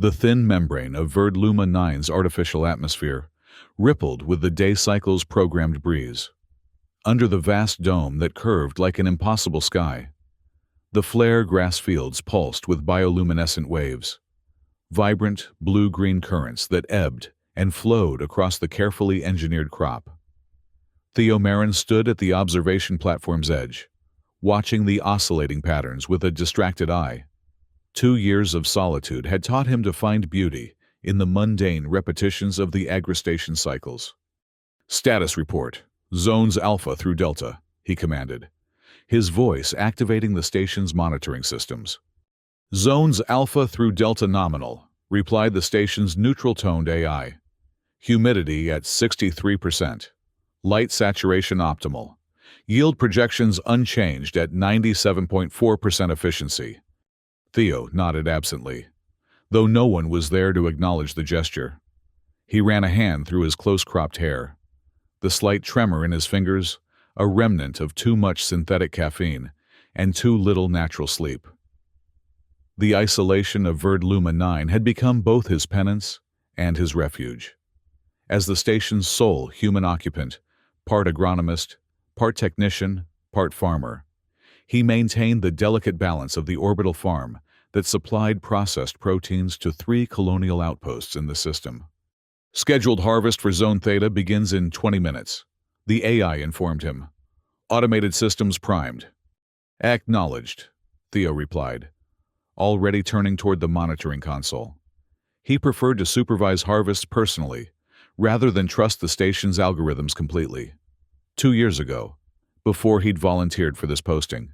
The thin membrane of Verd-Luma 9's artificial atmosphere rippled with the day cycle's programmed breeze. Under the vast dome that curved like an impossible sky, the flare grass fields pulsed with bioluminescent waves, vibrant blue-green currents that ebbed and flowed across the carefully engineered crop. Theo Marin stood at the observation platform's edge, watching the oscillating patterns with a distracted eye. 2 years of solitude had taught him to find beauty in the mundane repetitions of the agristation cycles. "Status report. Zones Alpha through Delta," he commanded, his voice activating the station's monitoring systems. "Zones Alpha through Delta nominal," replied the station's neutral-toned AI. "Humidity at 63%. Light saturation optimal. Yield projections unchanged at 97.4% efficiency." Theo nodded absently, though no one was there to acknowledge the gesture. He ran a hand through his close-cropped hair. The slight tremor in his fingers, a remnant of too much synthetic caffeine and too little natural sleep. The isolation of Verd-Luma 9 had become both his penance and his refuge. As the station's sole human occupant, part agronomist, part technician, part farmer, he maintained the delicate balance of the orbital farm that supplied processed proteins to 3 colonial outposts in the system. "Scheduled harvest for Zone Theta begins in 20 minutes, the AI informed him. "Automated systems primed." "Acknowledged," Theo replied, already turning toward the monitoring console. He preferred to supervise harvests personally, rather than trust the station's algorithms completely. 2 years ago, before he'd volunteered for this posting,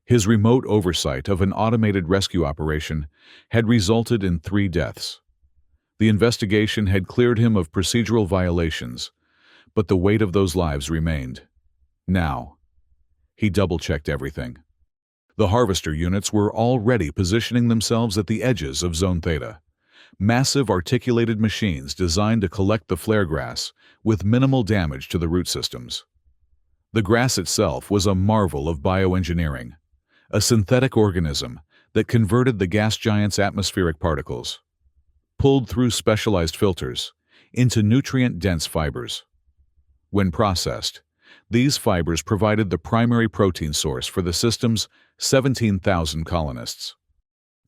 his remote oversight of an automated rescue operation had resulted in 3 deaths. The investigation had cleared him of procedural violations, but the weight of those lives remained. Now, he double-checked everything. The harvester units were already positioning themselves at the edges of Zone Theta, massive articulated machines designed to collect the flare grass with minimal damage to the root systems. The grass itself was a marvel of bioengineering, a synthetic organism that converted the gas giant's atmospheric particles, pulled through specialized filters, into nutrient-dense fibers. When processed, these fibers provided the primary protein source for the system's 17,000 colonists.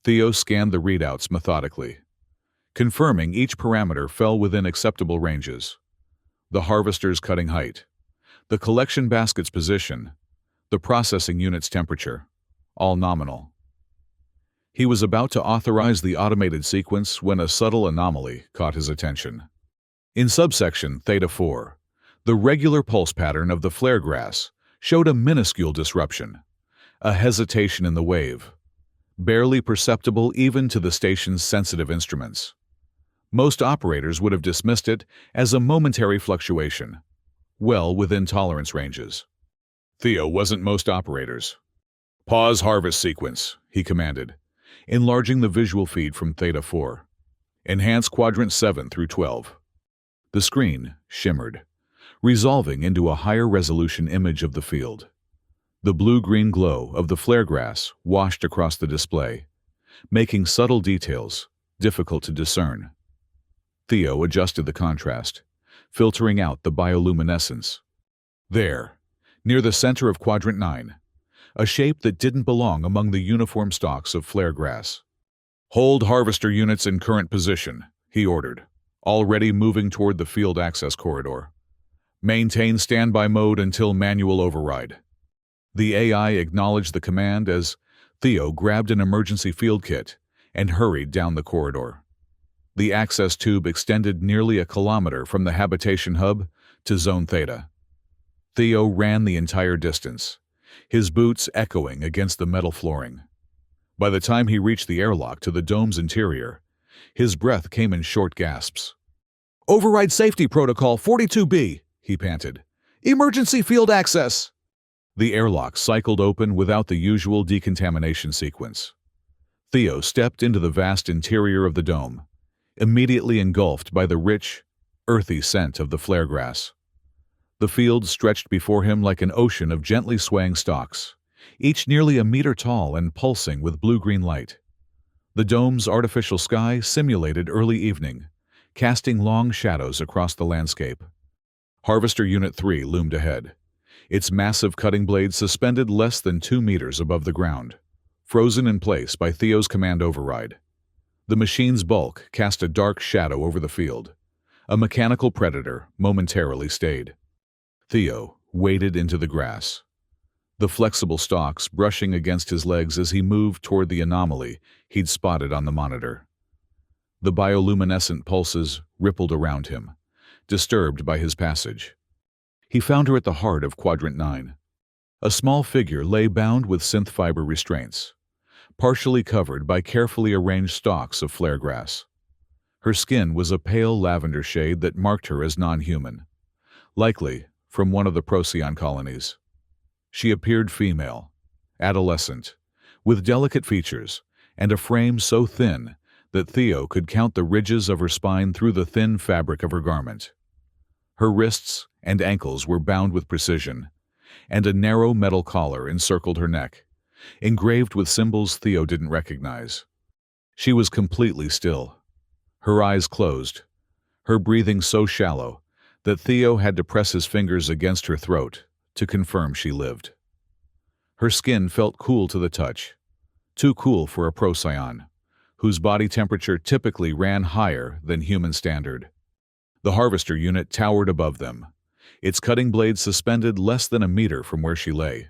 Theo scanned the readouts methodically, confirming each parameter fell within acceptable ranges. The harvester's cutting height, the collection basket's position, the processing unit's temperature, all nominal. He was about to authorize the automated sequence when a subtle anomaly caught his attention. In subsection Theta 4, the regular pulse pattern of the flare grass showed a minuscule disruption, a hesitation in the wave, barely perceptible even to the station's sensitive instruments. Most operators would have dismissed it as a momentary fluctuation, well within tolerance ranges. Theo wasn't most operators. "Pause harvest sequence," he commanded, enlarging the visual feed from Theta 4. "Enhance quadrant 7 through 12. The screen shimmered, resolving into a higher resolution image of the field. The blue-green glow of the flare grass washed across the display, making subtle details difficult to discern. Theo adjusted the contrast, filtering out the bioluminescence. There, near the center of quadrant 9, a shape that didn't belong among the uniform stalks of flare grass. "Hold harvester units in current position," he ordered, already moving toward the field access corridor. "Maintain standby mode until manual override." The AI acknowledged the command as Theo grabbed an emergency field kit and hurried down the corridor. The access tube extended nearly a kilometer from the habitation hub to Zone Theta. Theo ran the entire distance, his boots echoing against the metal flooring. By the time he reached the airlock to the dome's interior, his breath came in short gasps. "Override safety protocol 42B, he panted. "Emergency field access." The airlock cycled open without the usual decontamination sequence. Theo stepped into the vast interior of the dome, immediately engulfed by the rich, earthy scent of the flare grass. The field stretched before him like an ocean of gently swaying stalks, each nearly a meter tall and pulsing with blue-green light. The dome's artificial sky simulated early evening, casting long shadows across the landscape. Harvester Unit 3 loomed ahead, its massive cutting blade suspended less than 2 meters above the ground, frozen in place by Theo's command override. The machine's bulk cast a dark shadow over the field. A mechanical predator momentarily stayed. Theo waded into the grass, the flexible stalks brushing against his legs as he moved toward the anomaly he'd spotted on the monitor. The bioluminescent pulses rippled around him, disturbed by his passage. He found her at the heart of Quadrant 9. A small figure lay bound with synth fiber restraints, partially covered by carefully arranged stalks of flare grass. Her skin was a pale lavender shade that marked her as non-human, likely from one of the Procyon colonies. She appeared female, adolescent, with delicate features and a frame so thin that Theo could count the ridges of her spine through the thin fabric of her garment. Her wrists and ankles were bound with precision, and a narrow metal collar encircled her neck, engraved with symbols Theo didn't recognize. She was completely still, her eyes closed, her breathing so shallow that Theo had to press his fingers against her throat to confirm she lived. Her skin felt cool to the touch, too cool for a Procyon, whose body temperature typically ran higher than human standard. The Harvester Unit towered above them, its cutting blade suspended less than a meter from where she lay.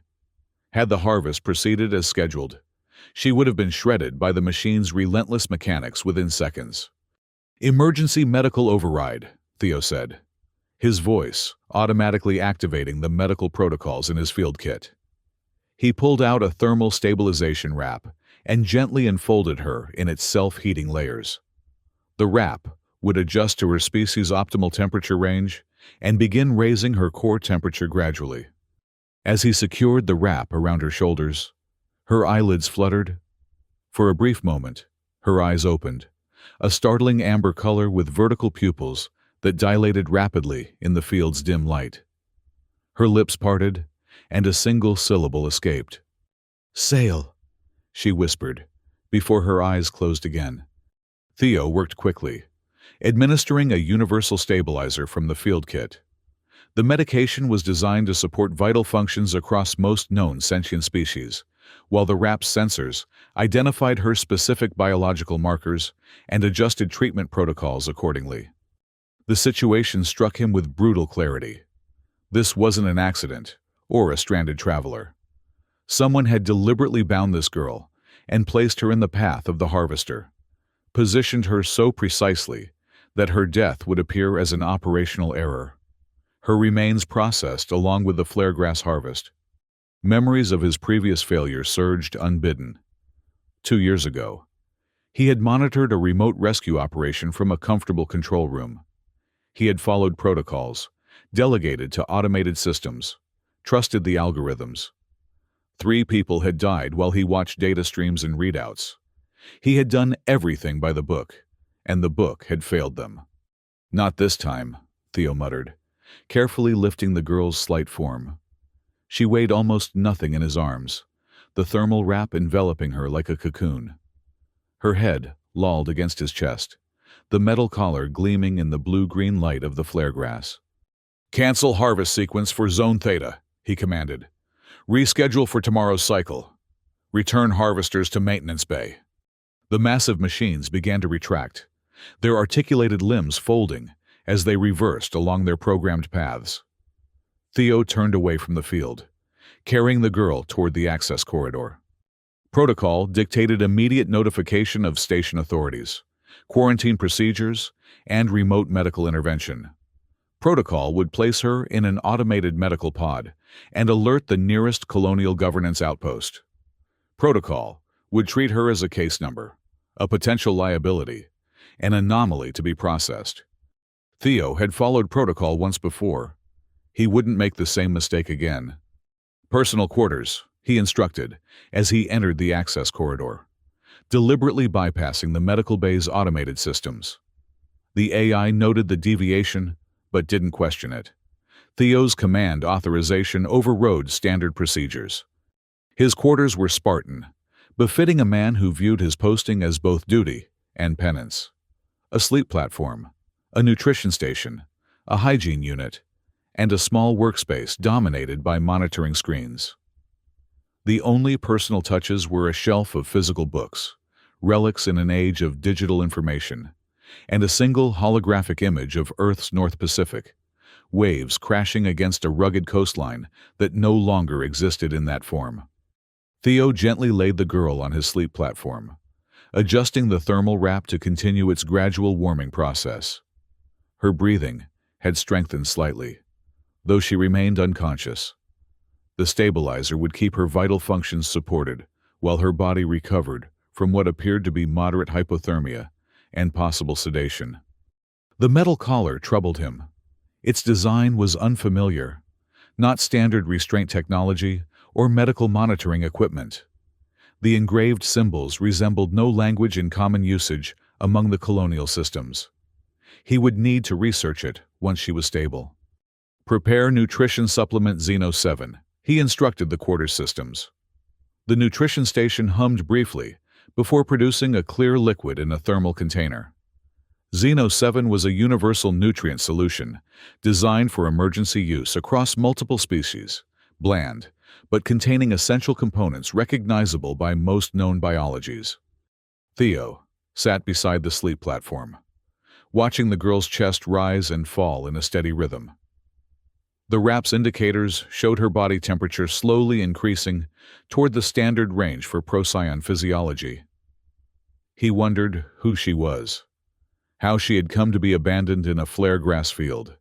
Had the harvest proceeded as scheduled, she would have been shredded by the machine's relentless mechanics within seconds. "Emergency medical override," Theo said, his voice automatically activating the medical protocols in his field kit. He pulled out a thermal stabilization wrap and gently enfolded her in its self-heating layers. The wrap would adjust to her species' optimal temperature range and begin raising her core temperature gradually. As he secured the wrap around her shoulders, her eyelids fluttered. For a brief moment, her eyes opened, a startling amber color with vertical pupils that dilated rapidly in the field's dim light. Her lips parted, and a single syllable escaped. "Sail," she whispered, before her eyes closed again. Theo worked quickly, administering a universal stabilizer from the field kit. The medication was designed to support vital functions across most known sentient species, while the wrap's sensors identified her specific biological markers and adjusted treatment protocols accordingly. The situation struck him with brutal clarity. This wasn't an accident or a stranded traveler. Someone had deliberately bound this girl and placed her in the path of the harvester, positioned her so precisely that her death would appear as an operational error. Her remains processed along with the flare grass harvest. Memories of his previous failure surged unbidden. 2 years ago, he had monitored a remote rescue operation from a comfortable control room. He had followed protocols, delegated to automated systems, trusted the algorithms. 3 people had died while he watched data streams and readouts. He had done everything by the book, and the book had failed them. "Not this time," Theo muttered, carefully lifting the girl's slight form. She weighed almost nothing in his arms, the thermal wrap enveloping her like a cocoon. Her head lolled against his chest, the metal collar gleaming in the blue-green light of the flare grass. "Cancel harvest sequence for Zone Theta," he commanded. "Reschedule for tomorrow's cycle. Return harvesters to maintenance bay." The massive machines began to retract, their articulated limbs folding as they reversed along their programmed paths. Theo turned away from the field, carrying the girl toward the access corridor. Protocol dictated immediate notification of station authorities, quarantine procedures, and remote medical intervention. Protocol would place her in an automated medical pod and alert the nearest colonial governance outpost. Protocol would treat her as a case number, a potential liability, an anomaly to be processed. Theo had followed protocol once before. He wouldn't make the same mistake again. "Personal quarters," he instructed as he entered the access corridor, deliberately bypassing the medical bay's automated systems. The AI noted the deviation, but didn't question it. Theo's command authorization overrode standard procedures. His quarters were Spartan, befitting a man who viewed his posting as both duty and penance. A sleep platform, a nutrition station, a hygiene unit, and a small workspace dominated by monitoring screens. The only personal touches were a shelf of physical books, relics in an age of digital information, and a single holographic image of Earth's North Pacific, waves crashing against a rugged coastline that no longer existed in that form. Theo gently laid the girl on his sleep platform, adjusting the thermal wrap to continue its gradual warming process. Her breathing had strengthened slightly, though she remained unconscious. The stabilizer would keep her vital functions supported while her body recovered from what appeared to be moderate hypothermia and possible sedation. The metal collar troubled him. Its design was unfamiliar, not standard restraint technology or medical monitoring equipment. The engraved symbols resembled no language in common usage among the colonial systems. He would need to research it once she was stable. Prepare nutrition supplement Xeno 7, he instructed the quarters systems. The nutrition station hummed briefly before producing a clear liquid in a thermal container. Xeno 7 was a universal nutrient solution designed for emergency use across multiple species, bland, but containing essential components recognizable by most known biologies. Theo sat beside the sleep platform, watching the girl's chest rise and fall in a steady rhythm. The wrap's indicators showed her body temperature slowly increasing toward the standard range for procyon physiology. He wondered who she was, how she had come to be abandoned in a flare grass field,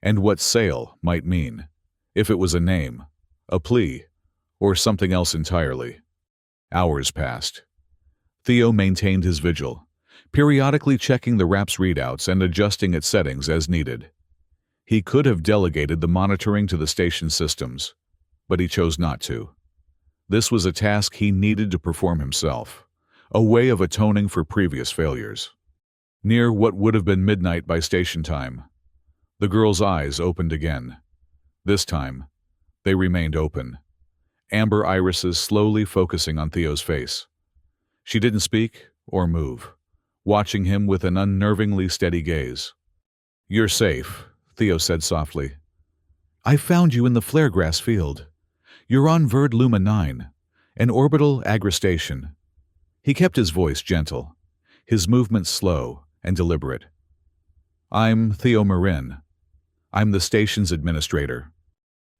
and what sail might mean, if it was a name, a plea, or something else entirely. Hours passed. Theo maintained his vigil, periodically checking the wrap's readouts and adjusting its settings as needed. He could have delegated the monitoring to the station systems, but he chose not to. This was a task he needed to perform himself, a way of atoning for previous failures. Near what would have been midnight by station time, the girl's eyes opened again. This time, they remained open, amber irises slowly focusing on Theo's face. She didn't speak or move, watching him with an unnervingly steady gaze. "You're safe," Theo said softly. "I found you in the flare grass field. You're on Verd Luma 9, an orbital agrestation." He kept his voice gentle, his movements slow and deliberate. "I'm Theo Marin. I'm the station's administrator."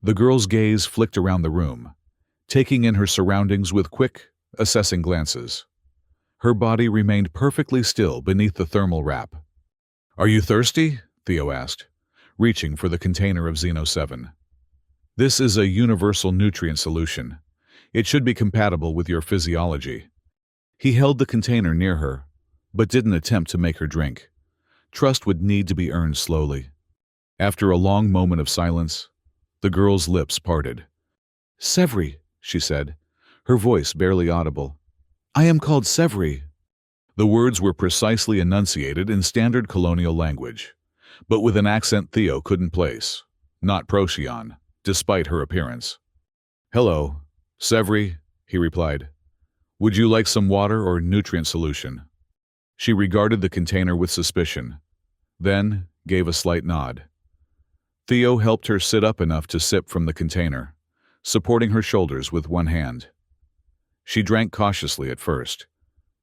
The girl's gaze flicked around the room, taking in her surroundings with quick, assessing glances. Her body remained perfectly still beneath the thermal wrap. "Are you thirsty?" Theo asked, reaching for the container of Xeno 7. "This is a universal nutrient solution. It should be compatible with your physiology." He held the container near her, but didn't attempt to make her drink. Trust would need to be earned slowly. After a long moment of silence, the girl's lips parted. "Sevri," she said, her voice barely audible. "I am called Sevri." The words were precisely enunciated in standard colonial language, but with an accent Theo couldn't place, not Procyon, despite her appearance. "Hello, Sevri," he replied. "Would you like some water or nutrient solution?" She regarded the container with suspicion, then gave a slight nod. Theo helped her sit up enough to sip from the container, supporting her shoulders with one hand. She drank cautiously at first,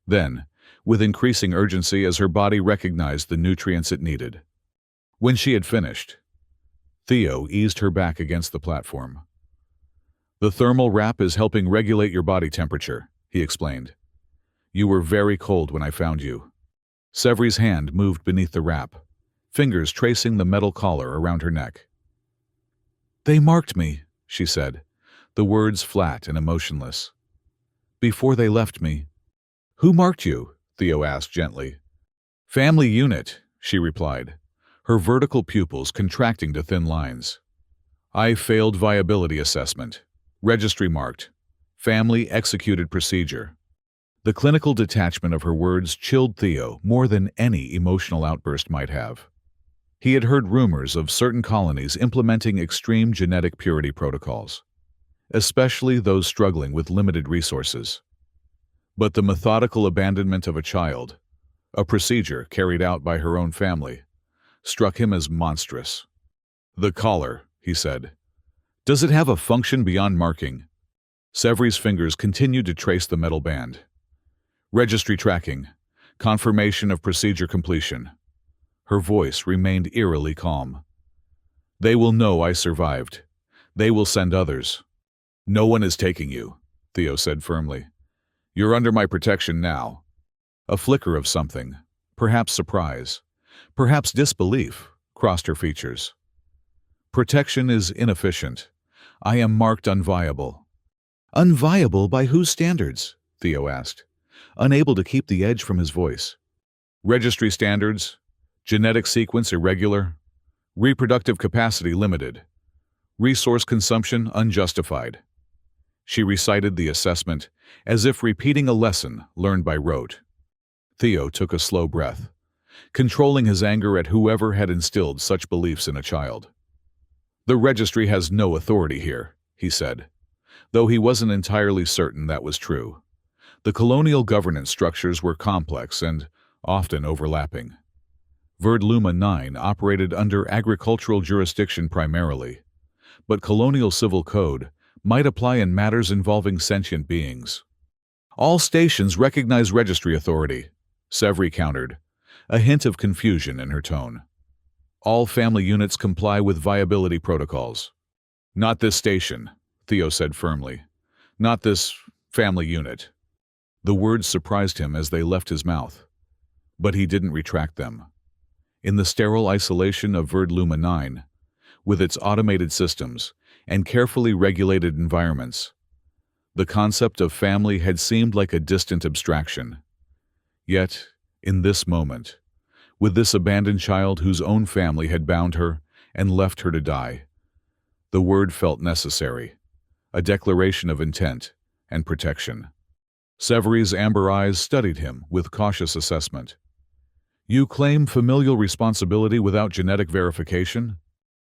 then, with increasing urgency as her body recognized the nutrients it needed. When she had finished, Theo eased her back against the platform. "The thermal wrap is helping regulate your body temperature," he explained. "You were very cold when I found you." Sevri's hand moved beneath the wrap, fingers tracing the metal collar around her neck. "They marked me," she said, the words flat and emotionless. "Before they left me." "Who marked you?" Theo asked gently. "Family unit," she replied, her vertical pupils contracting to thin lines. "I failed viability assessment. Registry marked. Family executed procedure." The clinical detachment of her words chilled Theo more than any emotional outburst might have. He had heard rumors of certain colonies implementing extreme genetic purity protocols, especially those struggling with limited resources. But the methodical abandonment of a child, a procedure carried out by her own family, struck him as monstrous. "The collar," he said. "Does it have a function beyond marking?" Severi's fingers continued to trace the metal band. "Registry tracking. Confirmation of procedure completion." Her voice remained eerily calm. "They will know I survived. They will send others." "No one is taking you," Theo said firmly. "You're under my protection now." A flicker of something, perhaps surprise, perhaps disbelief, crossed her features. "Protection is inefficient. I am marked unviable." "Unviable by whose standards?" Theo asked, unable to keep the edge from his voice. "Registry standards, genetic sequence irregular, reproductive capacity limited, resource consumption unjustified." She recited the assessment as if repeating a lesson learned by rote. Theo took a slow breath, controlling his anger at whoever had instilled such beliefs in a child. "The registry has no authority here," he said, though he wasn't entirely certain that was true. The colonial governance structures were complex and often overlapping. Verdluma 9 operated under agricultural jurisdiction primarily, but colonial civil code might apply in matters involving sentient beings. "All stations recognize registry authority," Severi countered, a hint of confusion in her tone. "All family units comply with viability protocols." "Not this station," Theo said firmly. "Not this family unit." The words surprised him as they left his mouth, but he didn't retract them. In the sterile isolation of Verdluma 9, with its automated systems and carefully regulated environments, the concept of family had seemed like a distant abstraction. Yet, in this moment, with this abandoned child whose own family had bound her and left her to die, the word felt necessary, a declaration of intent and protection. Severi's amber eyes studied him with cautious assessment. "You claim familial responsibility without genetic verification?"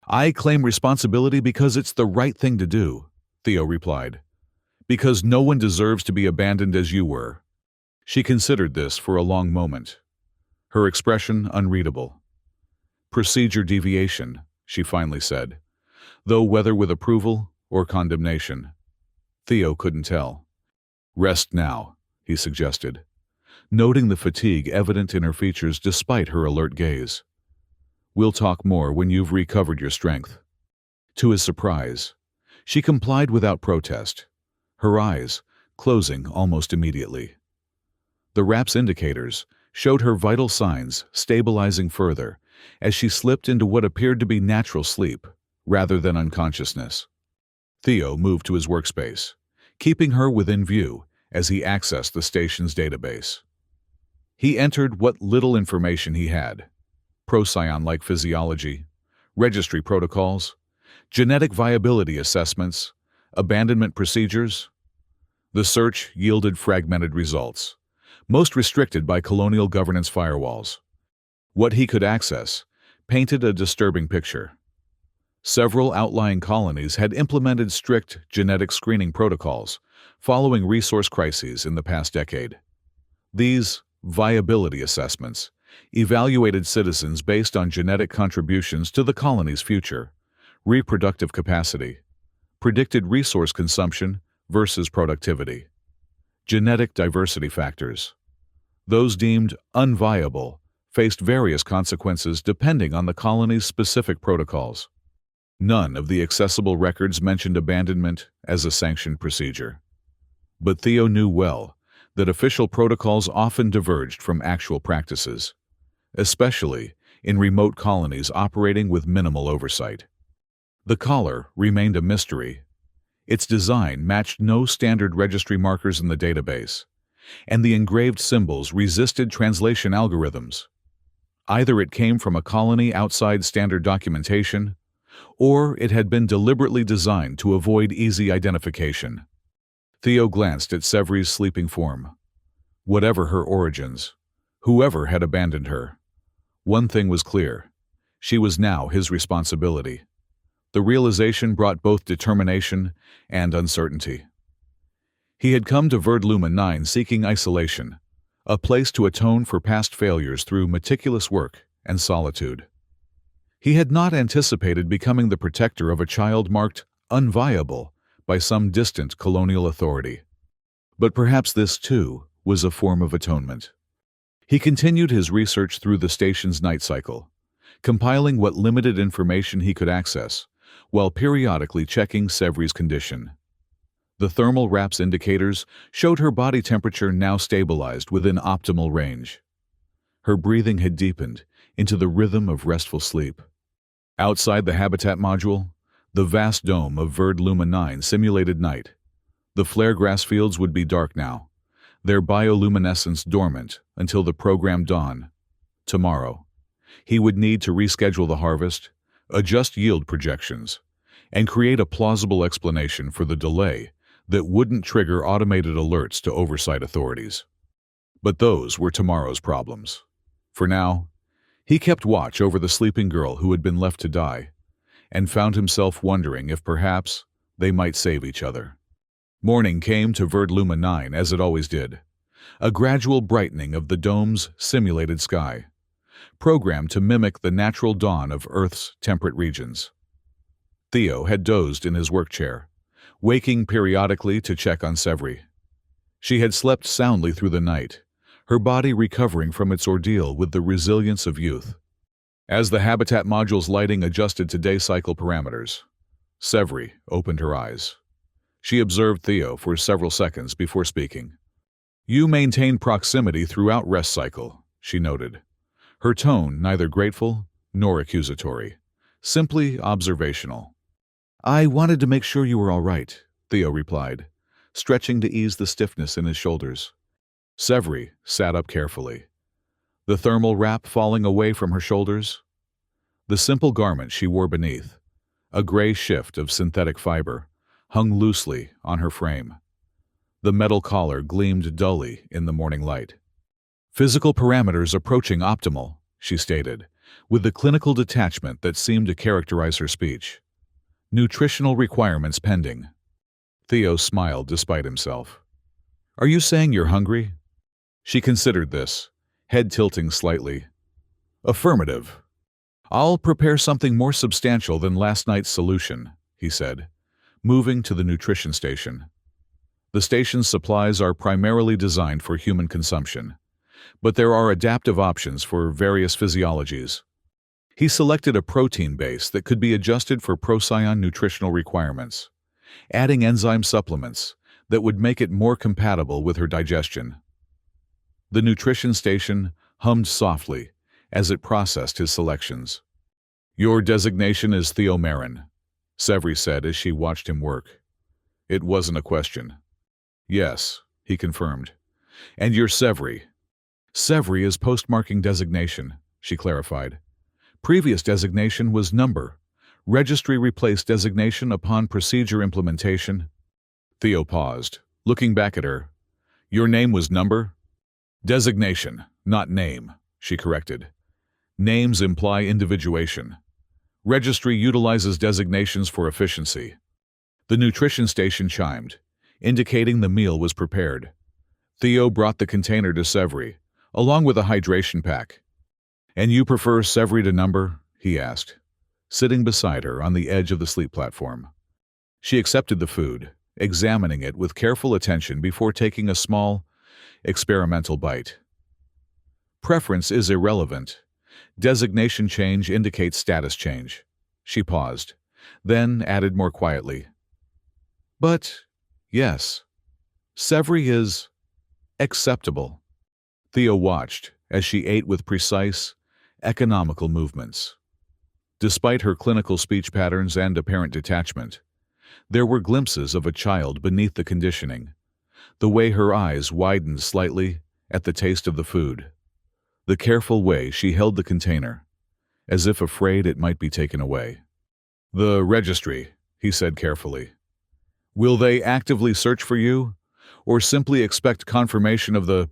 "I claim responsibility because it's the right thing to do," Theo replied. "Because no one deserves to be abandoned as you were." She considered this for a long moment, her expression unreadable. "Procedure deviation," she finally said, though whether with approval or condemnation, Theo couldn't tell. "Rest now," he suggested, noting the fatigue evident in her features despite her alert gaze. "We'll talk more when you've recovered your strength." To his surprise, she complied without protest, her eyes closing almost immediately. The RAPS indicators showed her vital signs stabilizing further as she slipped into what appeared to be natural sleep rather than unconsciousness. Theo moved to his workspace, keeping her within view as he accessed the station's database. He entered what little information he had: procyon-like physiology, registry protocols, genetic viability assessments, abandonment procedures. The search yielded fragmented results, most restricted by colonial governance firewalls. What he could access painted a disturbing picture. Several outlying colonies had implemented strict genetic screening protocols following resource crises in the past decade. These viability assessments evaluated citizens based on genetic contributions to the colony's future, reproductive capacity, predicted resource consumption versus productivity, genetic diversity factors. Those deemed unviable faced various consequences depending on the colony's specific protocols. None of the accessible records mentioned abandonment as a sanctioned procedure. But Theo knew well that official protocols often diverged from actual practices, especially in remote colonies operating with minimal oversight. The collar remained a mystery. Its design matched no standard registry markers in the database, and the engraved symbols resisted translation algorithms. Either it came from a colony outside standard documentation, or it had been deliberately designed to avoid easy identification. Theo glanced at Severi's sleeping form. Whatever her origins, whoever had abandoned her, one thing was clear: she was now his responsibility. The realization brought both determination and uncertainty. He had come to Verdluma 9 seeking isolation, a place to atone for past failures through meticulous work and solitude. He had not anticipated becoming the protector of a child marked unviable by some distant colonial authority. But perhaps this, too, was a form of atonement. He continued his research through the station's night cycle, compiling what limited information he could access, while periodically checking Sevri's condition. The thermal RAPS indicators showed her body temperature now stabilized within optimal range. Her breathing had deepened into the rhythm of restful sleep. Outside the habitat module, the vast dome of Verdluma 9 simulated night. The flare grass fields would be dark now, their bioluminescence dormant until the programmed dawn. Tomorrow, he would need to reschedule the harvest, adjust yield projections, and create a plausible explanation for the delay that wouldn't trigger automated alerts to oversight authorities. But those were tomorrow's problems. For now, he kept watch over the sleeping girl who had been left to die, and found himself wondering if perhaps they might save each other. Morning came to Verdluma 9 as it always did, a gradual brightening of the dome's simulated sky, programmed to mimic the natural dawn of Earth's temperate regions. Theo had dozed in his work chair, waking periodically to check on Sevri. She had slept soundly through the night, her body recovering from its ordeal with the resilience of youth. As the habitat module's lighting adjusted to day cycle parameters, Sevri opened her eyes. She observed Theo for several seconds before speaking. "You maintain proximity throughout rest cycle," she noted, her tone neither grateful nor accusatory, simply observational. "I wanted to make sure you were all right," Theo replied, stretching to ease the stiffness in his shoulders. Sevri sat up carefully, the thermal wrap falling away from her shoulders. The simple garment she wore beneath, a gray shift of synthetic fiber, hung loosely on her frame. The metal collar gleamed dully in the morning light. "Physical parameters approaching optimal," she stated, with the clinical detachment that seemed to characterize her speech. "Nutritional requirements pending." Theo smiled despite himself. "Are you saying you're hungry?" She considered this, head tilting slightly. "Affirmative." "I'll prepare something more substantial than last night's solution," he said, moving to the nutrition station. The station's supplies are primarily designed for human consumption, but there are adaptive options for various physiologies. He selected a protein base that could be adjusted for Procyon nutritional requirements, adding enzyme supplements that would make it more compatible with her digestion. The nutrition station hummed softly as it processed his selections. "Your designation is Theo Marin," Sevri said as she watched him work. It wasn't a question. "Yes," he confirmed. "And you're Sevri." "Sevri is postmarking designation," she clarified. "Previous designation was number. Registry replaced designation upon procedure implementation." Theo paused, looking back at her. "Your name was number?" "Designation, not name," she corrected. "Names imply individuation. Registry utilizes designations for efficiency." The nutrition station chimed, indicating the meal was prepared. Theo brought the container to Sevri, along with a hydration pack. "And you prefer Sevri to number?" he asked, sitting beside her on the edge of the sleep platform. She accepted the food, examining it with careful attention before taking a small, experimental bite. "Preference is irrelevant. Designation change indicates status change." She paused, then added more quietly. "But, yes, Sevri is acceptable." Theo watched as she ate with precise, economical movements. Despite her clinical speech patterns and apparent detachment, there were glimpses of a child beneath the conditioning, the way her eyes widened slightly at the taste of the food, the careful way she held the container, as if afraid it might be taken away. "The registry," he said carefully. "Will they actively search for you, or simply expect confirmation of the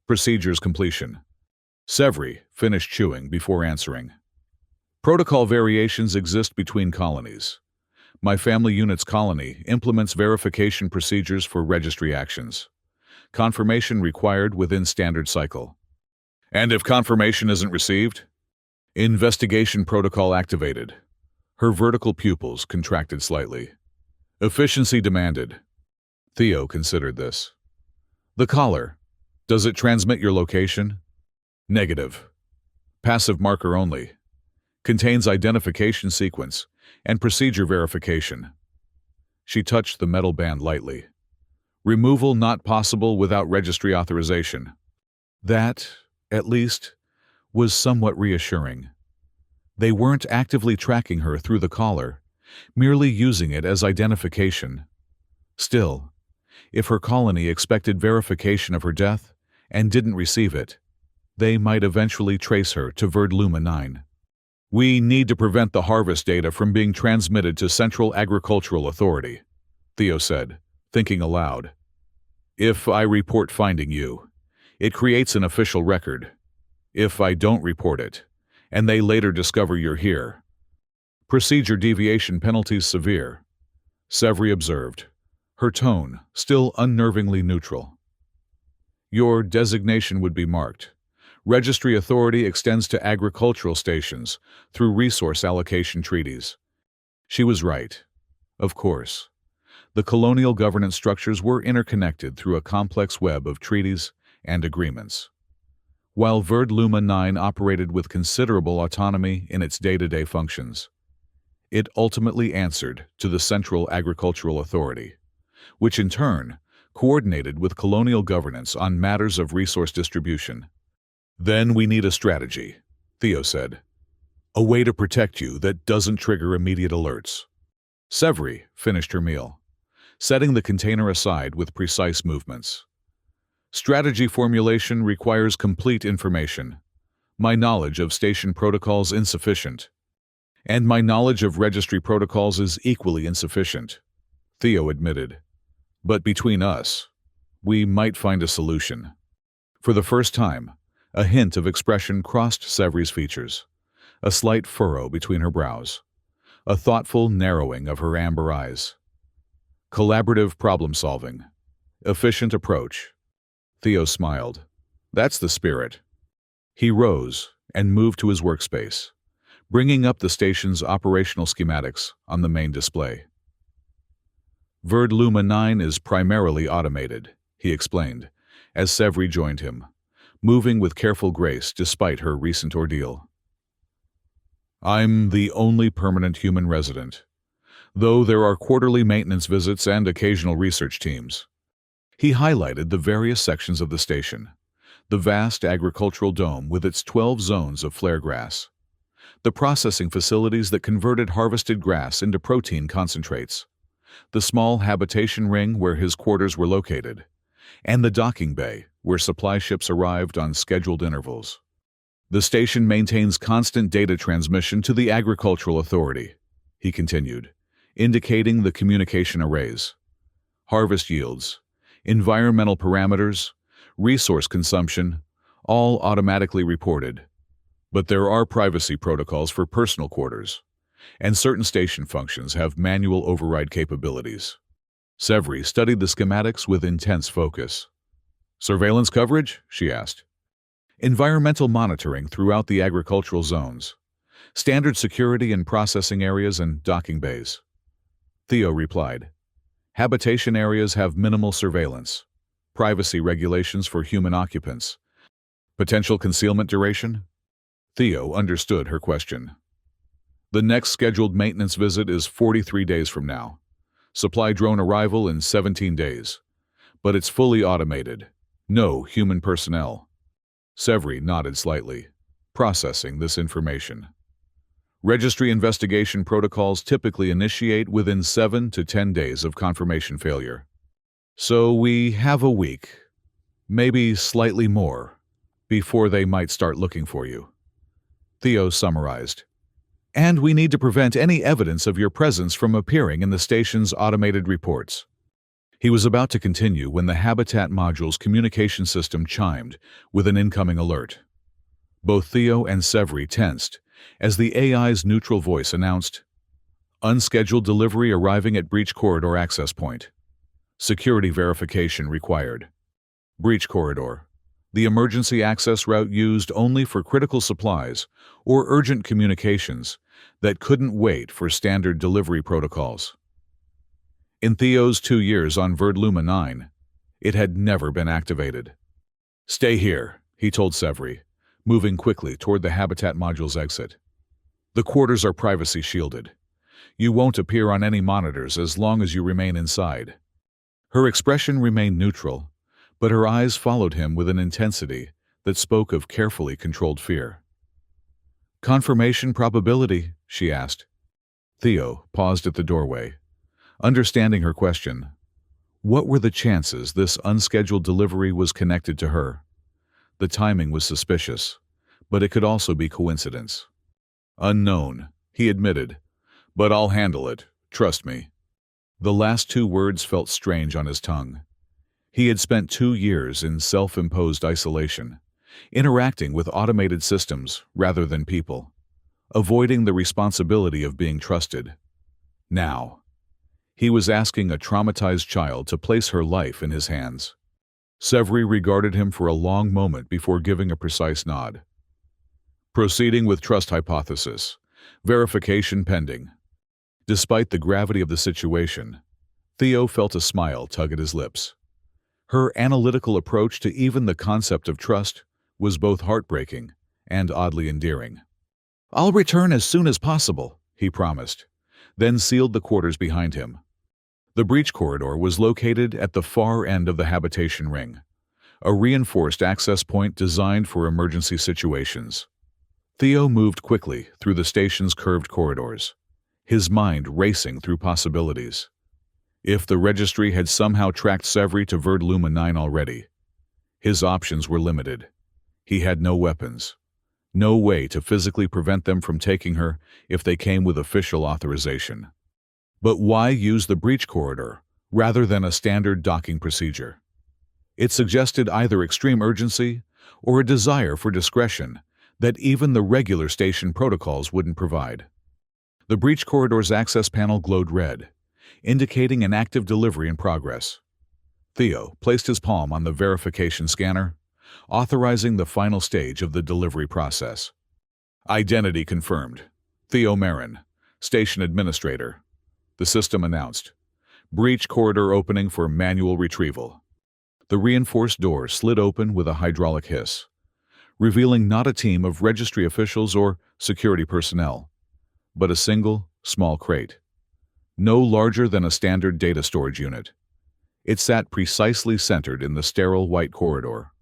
procedure's completion?" Sevri finished chewing before answering. "Protocol variations exist between colonies. My family unit's colony implements verification procedures for registry actions. Confirmation required within standard cycle. And if confirmation isn't received? Investigation protocol activated. Her vertical pupils contracted slightly. Efficiency demanded. Theo considered this. The collar. Does it transmit your location? Negative. Passive marker only. Contains identification sequence and procedure verification. She touched the metal band lightly. Removal not possible without registry authorization. That, at least, was somewhat reassuring. They weren't actively tracking her through the collar, merely using it as identification. Still, if her colony expected verification of her death and didn't receive it, they might eventually trace her to Verdluma 9. We need to prevent the harvest data from being transmitted to Central Agricultural Authority, Theo said, thinking aloud. If I report finding you, it creates an official record. If I don't report it, and they later discover you're here, procedure deviation penalties severe, Severi observed, her tone still unnervingly neutral. Your designation would be marked. Registry authority extends to agricultural stations through resource allocation treaties. She was right. Of course. The colonial governance structures were interconnected through a complex web of treaties and agreements. While Verdluma 9 operated with considerable autonomy in its day-to-day functions, it ultimately answered to the Central Agricultural Authority, which in turn coordinated with colonial governance on matters of resource distribution. Then we need a strategy, Theo said. A way to protect you that doesn't trigger immediate alerts. Severi finished her meal, setting the container aside with precise movements. Strategy formulation requires complete information. My knowledge of station protocols insufficient. And my knowledge of registry protocols is equally insufficient, Theo admitted. But between us, we might find a solution. For the first time, a hint of expression crossed Severi's features, a slight furrow between her brows, a thoughtful narrowing of her amber eyes. Collaborative problem-solving. Efficient approach. Theo smiled. That's the spirit. He rose and moved to his workspace, bringing up the station's operational schematics on the main display. Verdluma 9 is primarily automated, he explained, as Severi joined him, moving with careful grace despite her recent ordeal. I'm the only permanent human resident, though there are quarterly maintenance visits and occasional research teams. He highlighted the various sections of the station, the vast agricultural dome with its 12 zones of flare grass, the processing facilities that converted harvested grass into protein concentrates, the small habitation ring where his quarters were located, and the docking bay where supply ships arrived on scheduled intervals. The station maintains constant data transmission to the Agricultural Authority, he continued, indicating the communication arrays. Harvest yields, environmental parameters, resource consumption, all automatically reported. But there are privacy protocols for personal quarters, and certain station functions have manual override capabilities. Severi studied the schematics with intense focus. Surveillance coverage? She asked. Environmental monitoring throughout the agricultural zones. Standard security in processing areas and docking bays. Theo replied. Habitation areas have minimal surveillance. Privacy regulations for human occupants. Potential concealment duration? Theo understood her question. The next scheduled maintenance visit is 43 days from now. Supply drone arrival in 17 days. But it's fully automated. No human personnel. Severi nodded slightly, processing this information. Registry investigation protocols typically initiate within 7 to 10 days of confirmation failure. So we have a week, maybe slightly more, before they might start looking for you. Theo summarized. And we need to prevent any evidence of your presence from appearing in the station's automated reports. He was about to continue when the Habitat module's communication system chimed with an incoming alert. Both Theo and Severi tensed as the AI's neutral voice announced, Unscheduled delivery arriving at breach corridor access point. Security verification required. Breach corridor. The emergency access route used only for critical supplies or urgent communications that couldn't wait for standard delivery protocols. In Theo's 2 years on Verdluma 9, it had never been activated. "Stay here," he told Severi, moving quickly toward the Habitat Module's exit. "The quarters are privacy shielded. You won't appear on any monitors as long as you remain inside." Her expression remained neutral, but her eyes followed him with an intensity that spoke of carefully controlled fear. "Confirmation probability?" she asked. Theo paused at the doorway. Understanding her question, what were the chances this unscheduled delivery was connected to her? The timing was suspicious, but it could also be coincidence. "Unknown," he admitted, "but I'll handle it, trust me." The last 2 words felt strange on his tongue. He had spent 2 years in self-imposed isolation, interacting with automated systems rather than people, avoiding the responsibility of being trusted. Now, he was asking a traumatized child to place her life in his hands. Severi regarded him for a long moment before giving a precise nod. "Proceeding with trust hypothesis. Verification pending." Despite the gravity of the situation, Theo felt a smile tug at his lips. Her analytical approach to even the concept of trust was both heartbreaking and oddly endearing. "I'll return as soon as possible," he promised, then sealed the quarters behind him. The breach corridor was located at the far end of the habitation ring, a reinforced access point designed for emergency situations. Theo moved quickly through the station's curved corridors, his mind racing through possibilities. If the registry had somehow tracked Severi to Verdluma 9 already, his options were limited. He had no weapons, no way to physically prevent them from taking her if they came with official authorization. But why use the breach corridor rather than a standard docking procedure? It suggested either extreme urgency or a desire for discretion that even the regular station protocols wouldn't provide. The breach corridor's access panel glowed red, indicating an active delivery in progress. Theo placed his palm on the verification scanner, authorizing the final stage of the delivery process. "Identity confirmed. Theo Marin, Station Administrator," the system announced. "Breach corridor opening for manual retrieval." The reinforced door slid open with a hydraulic hiss, revealing not a team of registry officials or security personnel, but a single, small crate. No larger than a standard data storage unit. It sat precisely centered in the sterile white corridor,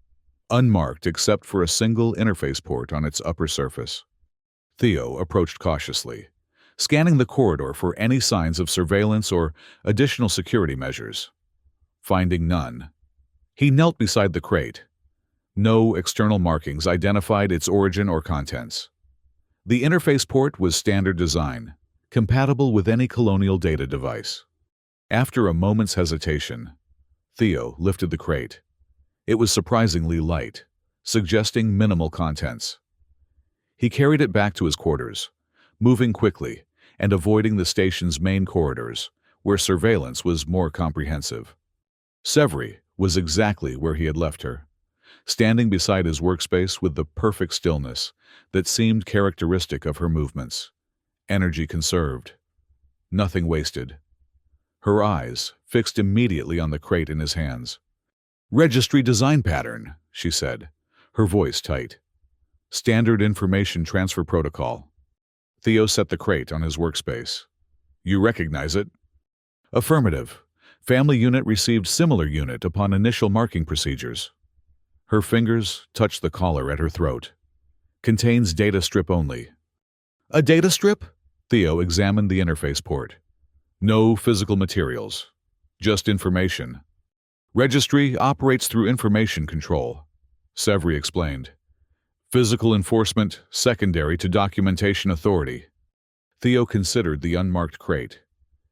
unmarked except for a single interface port on its upper surface. Theo approached cautiously, scanning the corridor for any signs of surveillance or additional security measures. Finding none, he knelt beside the crate. No external markings identified its origin or contents. The interface port was standard design, compatible with any colonial data device. After a moment's hesitation, Theo lifted the crate. It was surprisingly light, suggesting minimal contents. He carried it back to his quarters, moving quickly and avoiding the station's main corridors, where surveillance was more comprehensive. Severi was exactly where he had left her, standing beside his workspace with the perfect stillness that seemed characteristic of her movements. Energy conserved. Nothing wasted. Her eyes fixed immediately on the crate in his hands. "Registry design pattern," she said, her voice tight. "Standard information transfer protocol." Theo set the crate on his workspace. "You recognize it?" "Affirmative. Family unit received similar unit upon initial marking procedures." Her fingers touched the collar at her throat. "Contains data strip only." "A data strip?" Theo examined the interface port. "No physical materials. Just information. Registry operates through information control," Severi explained. "Physical enforcement secondary to documentation authority." Theo considered the unmarked crate.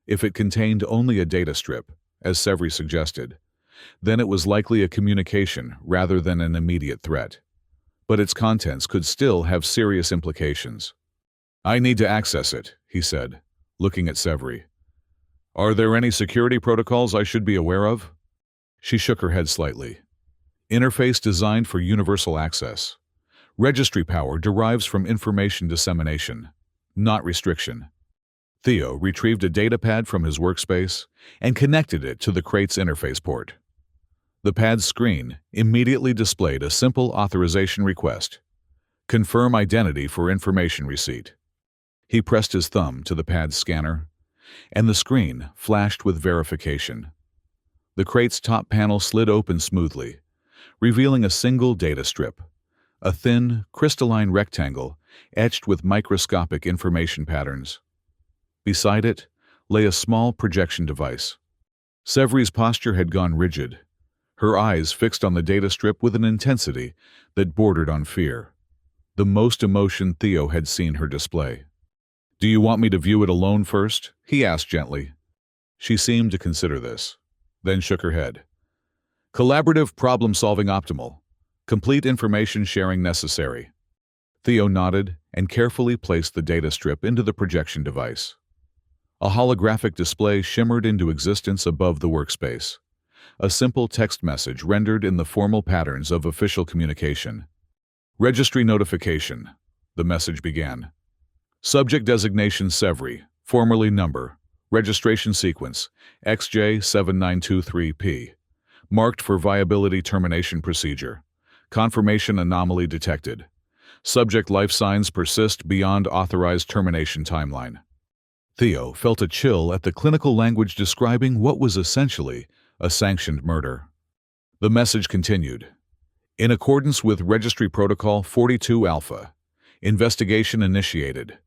If it contained only a data strip, as Severi suggested, then it was likely a communication rather than an immediate threat. But its contents could still have serious implications. "I need to access it," he said, looking at Severi. "Are there any security protocols I should be aware of?" She shook her head slightly. "Interface designed for universal access. Registry power derives from information dissemination, not restriction." Theo retrieved a datapad from his workspace and connected it to the crate's interface port. The pad's screen immediately displayed a simple authorization request: confirm identity for information receipt. He pressed his thumb to the pad's scanner, and the screen flashed with verification. The crate's top panel slid open smoothly, revealing a single data strip, a thin, crystalline rectangle etched with microscopic information patterns. Beside it lay a small projection device. Severi's posture had gone rigid, her eyes fixed on the data strip with an intensity that bordered on fear, the most emotion Theo had seen her display. "Do you want me to view it alone first?" he asked gently. She seemed to consider this, then shook her head. "Collaborative problem-solving optimal. Complete information sharing necessary." Theo nodded and carefully placed the data strip into the projection device. A holographic display shimmered into existence above the workspace, a simple text message rendered in the formal patterns of official communication. "Registry notification," the message began. "Subject designation Severi, formerly number, registration sequence XJ7923P, marked for viability termination procedure. Confirmation anomaly detected. Subject life signs persist beyond authorized termination timeline." Theo felt a chill at the clinical language describing what was essentially a sanctioned murder. The message continued. "In accordance with Registry Protocol 42 Alpha, investigation initiated.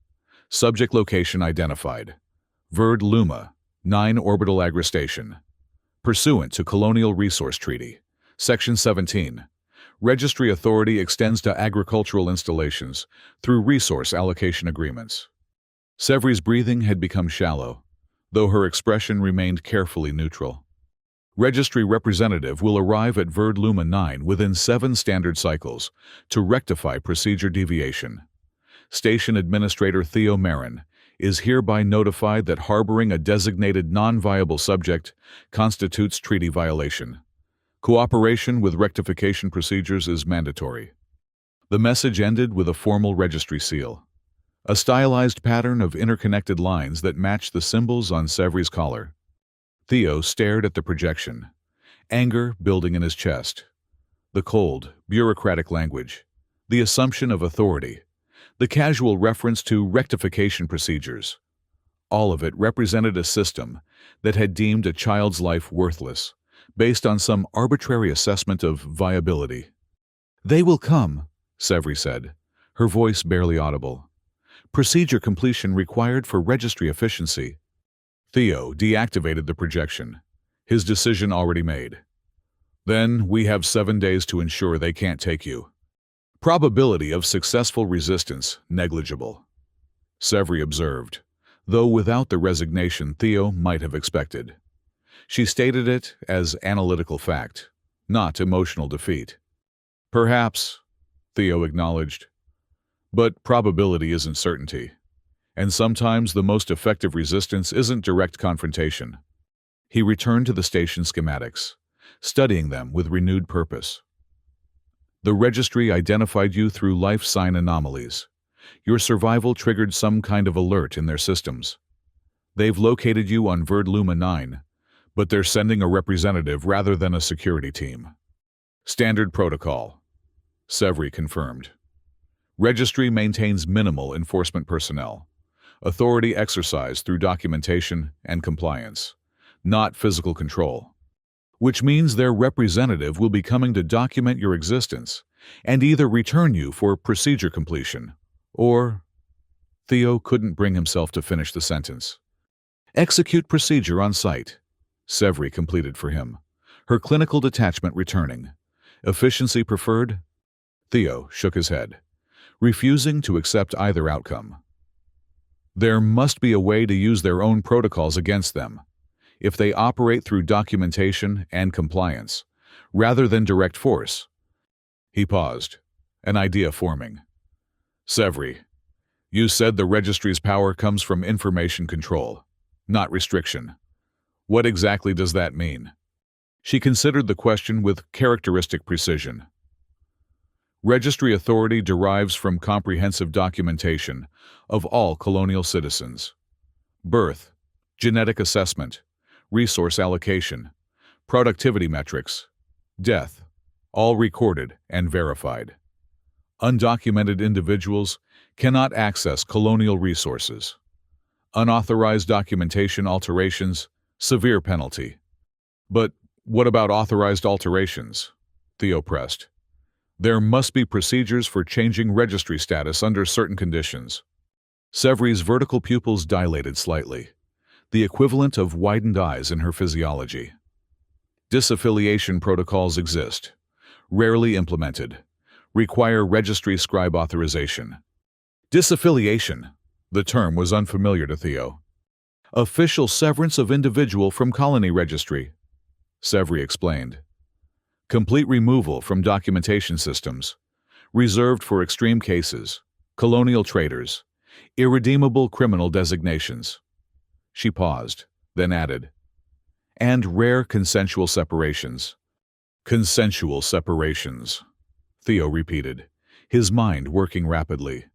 Subject location identified. Verd Luma, 9 orbital agri station. Pursuant to Colonial Resource Treaty, Section 17, Registry authority extends to agricultural installations through resource allocation agreements." Severi's breathing had become shallow, though her expression remained carefully neutral. "Registry representative will arrive at Verd Luma 9 within 7 standard cycles to rectify procedure deviation. Station Administrator Theo Marin is hereby notified that harboring a designated non-viable subject constitutes treaty violation. Cooperation with rectification procedures is mandatory." The message ended with a formal registry seal, a stylized pattern of interconnected lines that matched the symbols on Severi's collar. Theo stared at the projection, anger building in his chest. The cold, bureaucratic language, the assumption of authority, the casual reference to rectification procedures. All of it represented a system that had deemed a child's life worthless, based on some arbitrary assessment of viability. "They will come," Severi said, her voice barely audible. "Procedure completion required for registry efficiency." Theo deactivated the projection, his decision already made. "Then we have 7 days to ensure they can't take you. Probability of successful resistance negligible," Severi observed, though without the resignation Theo might have expected. She stated it as analytical fact, not emotional defeat. "Perhaps," Theo acknowledged, "but probability isn't certainty. And sometimes the most effective resistance isn't direct confrontation." He returned to the station schematics, studying them with renewed purpose. "The registry identified you through life sign anomalies. Your survival triggered some kind of alert in their systems. They've located you on Verd Luma 9, but they're sending a representative rather than a security team. Standard protocol," Severi confirmed. "Registry maintains minimal enforcement personnel. Authority exercised through documentation and compliance, not physical control. Which means their representative will be coming to document your existence and either return you for procedure completion or..." Theo couldn't bring himself to finish the sentence. "Execute procedure on site," Severi completed for him, her clinical detachment returning. "Efficiency preferred?" Theo shook his head, refusing to accept either outcome. There must be a way to use their own protocols against them, if they operate through documentation and compliance, rather than direct force. He paused, an idea forming. "Severi, You said the registry's power comes from information control, not restriction. What exactly does that mean? She considered the question with characteristic precision. Registry authority derives from comprehensive documentation of all colonial citizens. Birth, genetic assessment, resource allocation, productivity metrics, death, all recorded and verified. Undocumented individuals cannot access colonial resources. Unauthorized documentation alterations, severe penalty. But what about authorized alterations? Theo pressed. There must be procedures for changing registry status under certain conditions. Severi's vertical pupils dilated slightly, the equivalent of widened eyes in her physiology. Disaffiliation protocols exist, rarely implemented, require registry scribe authorization. Disaffiliation, the term was unfamiliar to Theo. Official severance of individual from colony registry, Severi explained. Complete removal from documentation systems, reserved for extreme cases, colonial traitors, irredeemable criminal designations. She paused, then added, and rare consensual separations. Consensual separations, Theo repeated, his mind working rapidly.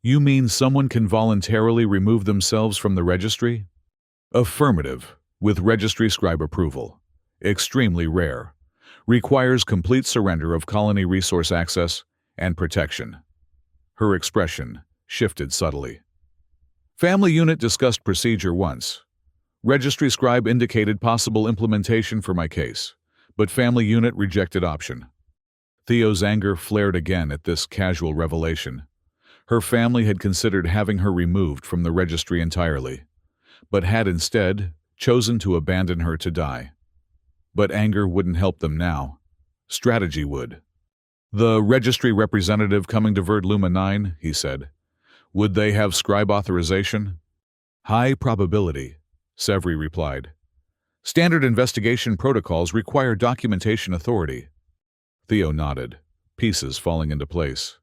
You mean someone can voluntarily remove themselves from the registry? Affirmative, with registry scribe approval. Extremely rare. Requires complete surrender of colony resource access and protection. Her expression shifted subtly. Family unit discussed procedure once. Registry scribe indicated possible implementation for my case, but family unit rejected option. Theo's anger flared again at this casual revelation. Her family had considered having her removed from the registry entirely, but had instead chosen to abandon her to die. But anger wouldn't help them now. Strategy would. The registry representative coming to Verd Luma 9, he said. Would they have scribe authorization? High probability, Severi replied. Standard investigation protocols require documentation authority. Theo nodded, pieces falling into place.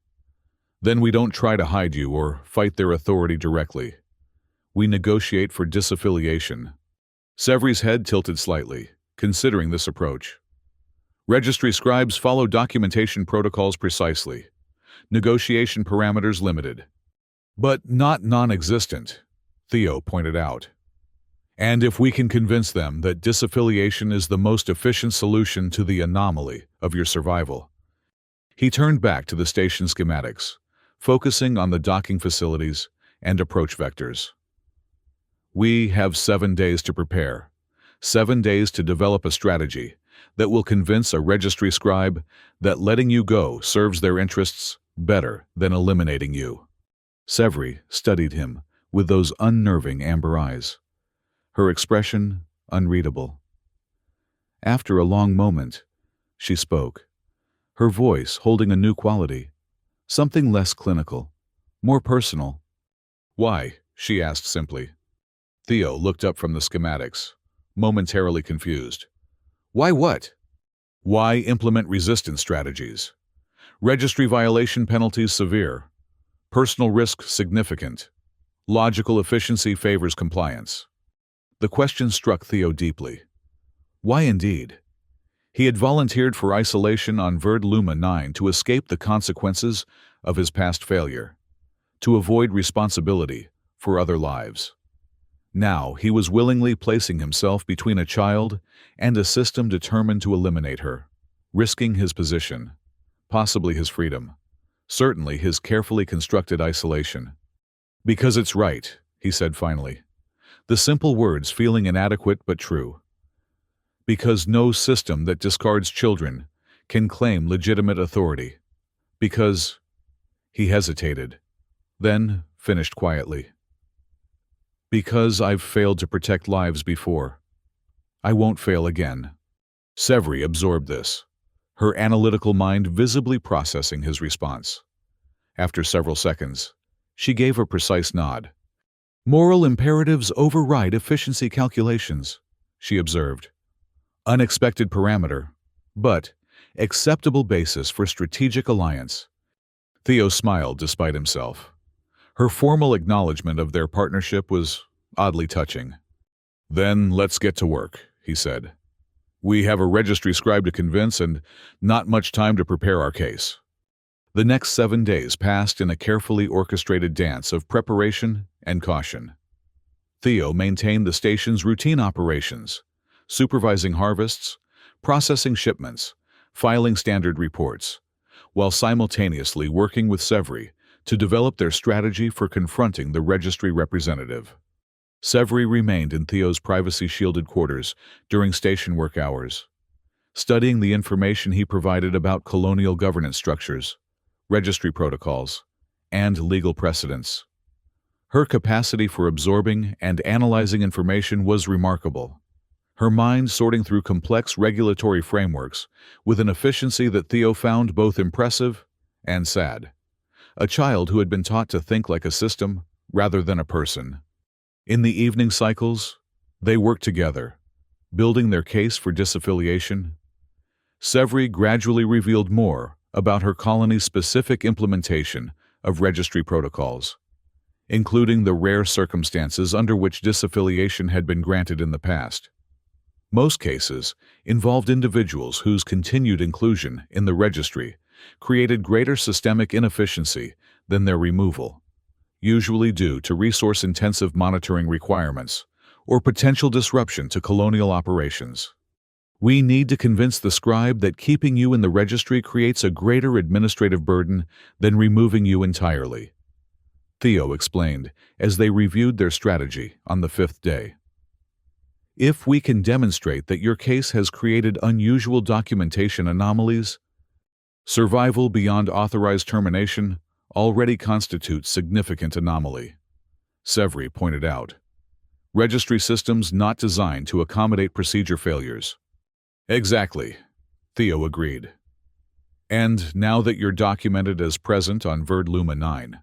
Then we don't try to hide you or fight their authority directly. We negotiate for disaffiliation. Severi's head tilted slightly, considering this approach. Registry scribes follow documentation protocols precisely. Negotiation parameters limited. But not non-existent, Theo pointed out. And if we can convince them that disaffiliation is the most efficient solution to the anomaly of your survival. He turned back to the station schematics, focusing on the docking facilities and approach vectors. We have 7 days to prepare, 7 days to develop a strategy that will convince a registry scribe that letting you go serves their interests better than eliminating you. Severi studied him with those unnerving amber eyes, her expression unreadable. After a long moment, she spoke, her voice holding a new quality, something less clinical, more personal. Why? She asked simply. Theo looked up from the schematics, momentarily confused. Why what? Why implement resistance strategies? Registry violation penalties severe. Personal risk significant. Logical efficiency favors compliance. The question struck Theo deeply. Why indeed? He had volunteered for isolation on Verd Luma 9 to escape the consequences of his past failure, to avoid responsibility for other lives. Now he was willingly placing himself between a child and a system determined to eliminate her, risking his position, possibly his freedom, certainly his carefully constructed isolation. Because it's right, he said finally, the simple words feeling inadequate but true. Because no system that discards children can claim legitimate authority. Because... He hesitated, then finished quietly. Because I've failed to protect lives before. I won't fail again. Severi absorbed this, her analytical mind visibly processing his response. After several seconds, she gave a precise nod. Moral imperatives override efficiency calculations, she observed. Unexpected parameter, but acceptable basis for strategic alliance. Theo smiled despite himself. Her formal acknowledgement of their partnership was oddly touching. "Then let's get to work," he said. "We have a registry scribe to convince and not much time to prepare our case." The next 7 days passed in a carefully orchestrated dance of preparation and caution. Theo maintained the station's routine operations, supervising harvests, processing shipments, filing standard reports, while simultaneously working with Severi to develop their strategy for confronting the registry representative. Severi remained in Theo's privacy-shielded quarters during station work hours, studying the information he provided about colonial governance structures, registry protocols, and legal precedents. Her capacity for absorbing and analyzing information was remarkable, her mind sorting through complex regulatory frameworks with an efficiency that Theo found both impressive and sad. A child who had been taught to think like a system rather than a person. In the evening cycles, they worked together, building their case for disaffiliation. Severi gradually revealed more about her colony's specific implementation of registry protocols, including the rare circumstances under which disaffiliation had been granted in the past. Most cases involved individuals whose continued inclusion in the registry created greater systemic inefficiency than their removal, usually due to resource-intensive monitoring requirements or potential disruption to colonial operations. "We need to convince the scribe that keeping you in the registry creates a greater administrative burden than removing you entirely," Theo explained as they reviewed their strategy on the 5th day. "If we can demonstrate that your case has created unusual documentation anomalies, survival beyond authorized termination already constitutes significant anomaly," Severi pointed out. "Registry systems not designed to accommodate procedure failures." "Exactly," Theo agreed. "And now that you're documented as present on Verd Luma 9,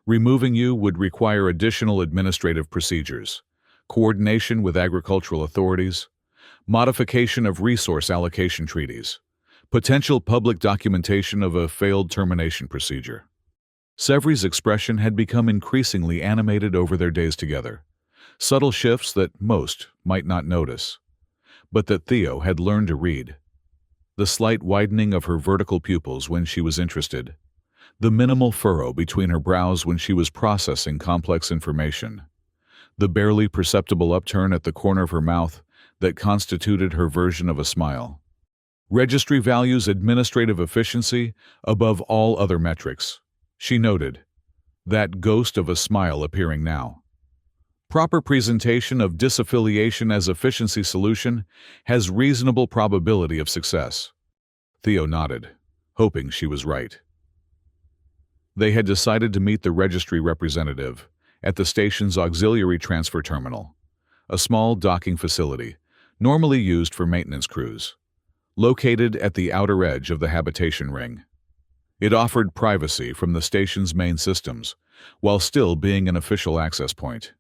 removing you would require additional administrative procedures, coordination with agricultural authorities, modification of resource allocation treaties, potential public documentation of a failed termination procedure." Severi's expression had become increasingly animated over their days together, subtle shifts that most might not notice, but that Theo had learned to read. The slight widening of her vertical pupils when she was interested, the minimal furrow between her brows when she was processing complex information, the barely perceptible upturn at the corner of her mouth that constituted her version of a smile. "Registry values administrative efficiency above all other metrics," she noted, that ghost of a smile appearing now. "Proper presentation of disaffiliation as efficiency solution has reasonable probability of success." Theo nodded, hoping she was right. They had decided to meet the registry representative at the station's auxiliary transfer terminal, a small docking facility normally used for maintenance crews, located at the outer edge of the habitation ring. It offered privacy from the station's main systems, while still being an official access point,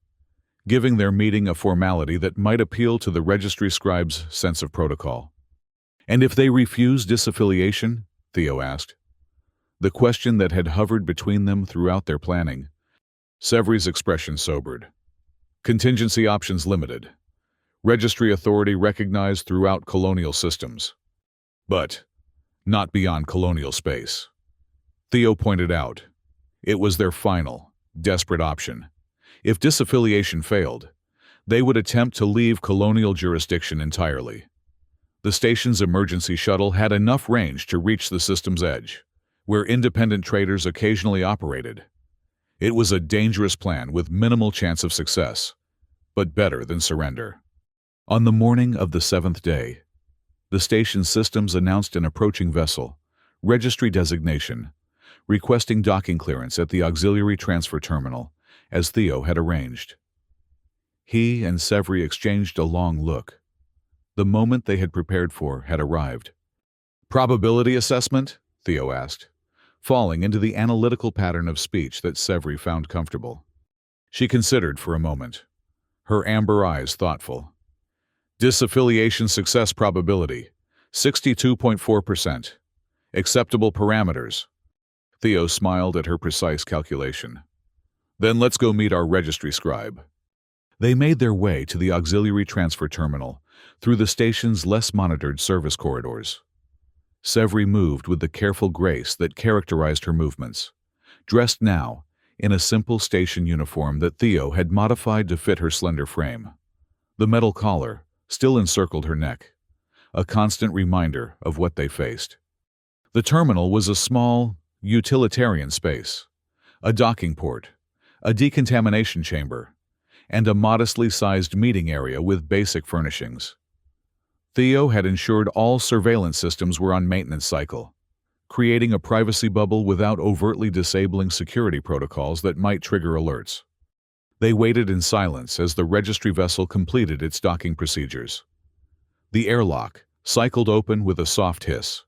giving their meeting a formality that might appeal to the registry scribe's sense of protocol. "And if they refuse disaffiliation?" Theo asked. The question that had hovered between them throughout their planning. Severi's expression sobered. "Contingency options limited. Registry authority recognized throughout colonial systems. But not beyond colonial space." Theo pointed out, it was their final, desperate option. If disaffiliation failed, they would attempt to leave colonial jurisdiction entirely. The station's emergency shuttle had enough range to reach the system's edge, where independent traders occasionally operated. It was a dangerous plan with minimal chance of success, but better than surrender. On the morning of the 7th day, the station's systems announced an approaching vessel, registry designation, requesting docking clearance at the auxiliary transfer terminal, as Theo had arranged. He and Severi exchanged a long look. The moment they had prepared for had arrived. "Probability assessment?" Theo asked, falling into the analytical pattern of speech that Severi found comfortable. She considered for a moment, her amber eyes thoughtful. "Disaffiliation success probability, 62.4%. Acceptable parameters." Theo smiled at her precise calculation. Then let's go meet our registry scribe. They made their way to the auxiliary transfer terminal through the station's less monitored service corridors. Severi moved with the careful grace that characterized her movements, dressed now in a simple station uniform that Theo had modified to fit her slender frame. The metal collar still encircled her neck, a constant reminder of what they faced. The terminal was a small, utilitarian space, a docking port, a decontamination chamber, and a modestly sized meeting area with basic furnishings. Theo had ensured all surveillance systems were on maintenance cycle, creating a privacy bubble without overtly disabling security protocols that might trigger alerts. They waited in silence as the registry vessel completed its docking procedures. The airlock cycled open with a soft hiss,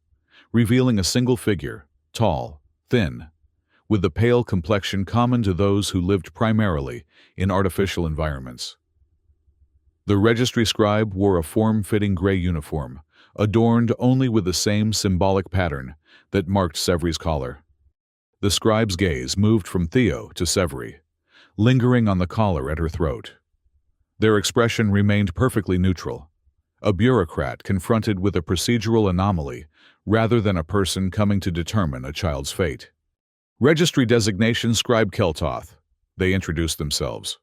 revealing a single figure, tall, thin, with the pale complexion common to those who lived primarily in artificial environments. The registry scribe wore a form-fitting gray uniform, adorned only with the same symbolic pattern that marked Severi's collar. The scribe's gaze moved from Theo to Severi, lingering on the collar at her throat. Their expression remained perfectly neutral, a bureaucrat confronted with a procedural anomaly rather than a person coming to determine a child's fate. Registry designation Scribe Keltoth, they introduced themselves,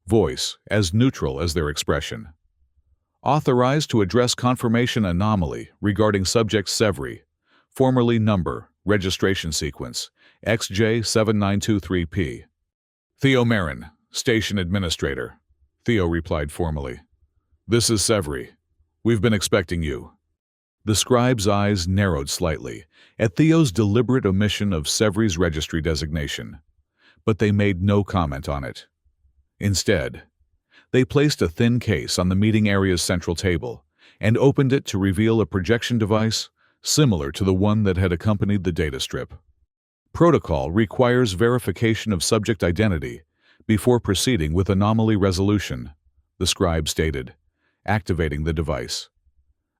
voice as neutral as their expression. Authorized to address confirmation anomaly regarding subject Severi, formerly number, registration sequence, XJ7923P. Theo Marin, Station Administrator. Theo replied formally. This is Severi. We've been expecting you. The scribe's eyes narrowed slightly at Theo's deliberate omission of Severi's registry designation, but they made no comment on it. Instead, they placed a thin case on the meeting area's central table and opened it to reveal a projection device similar to the one that had accompanied the data strip. Protocol requires verification of subject identity before proceeding with anomaly resolution, the scribe stated, activating the device.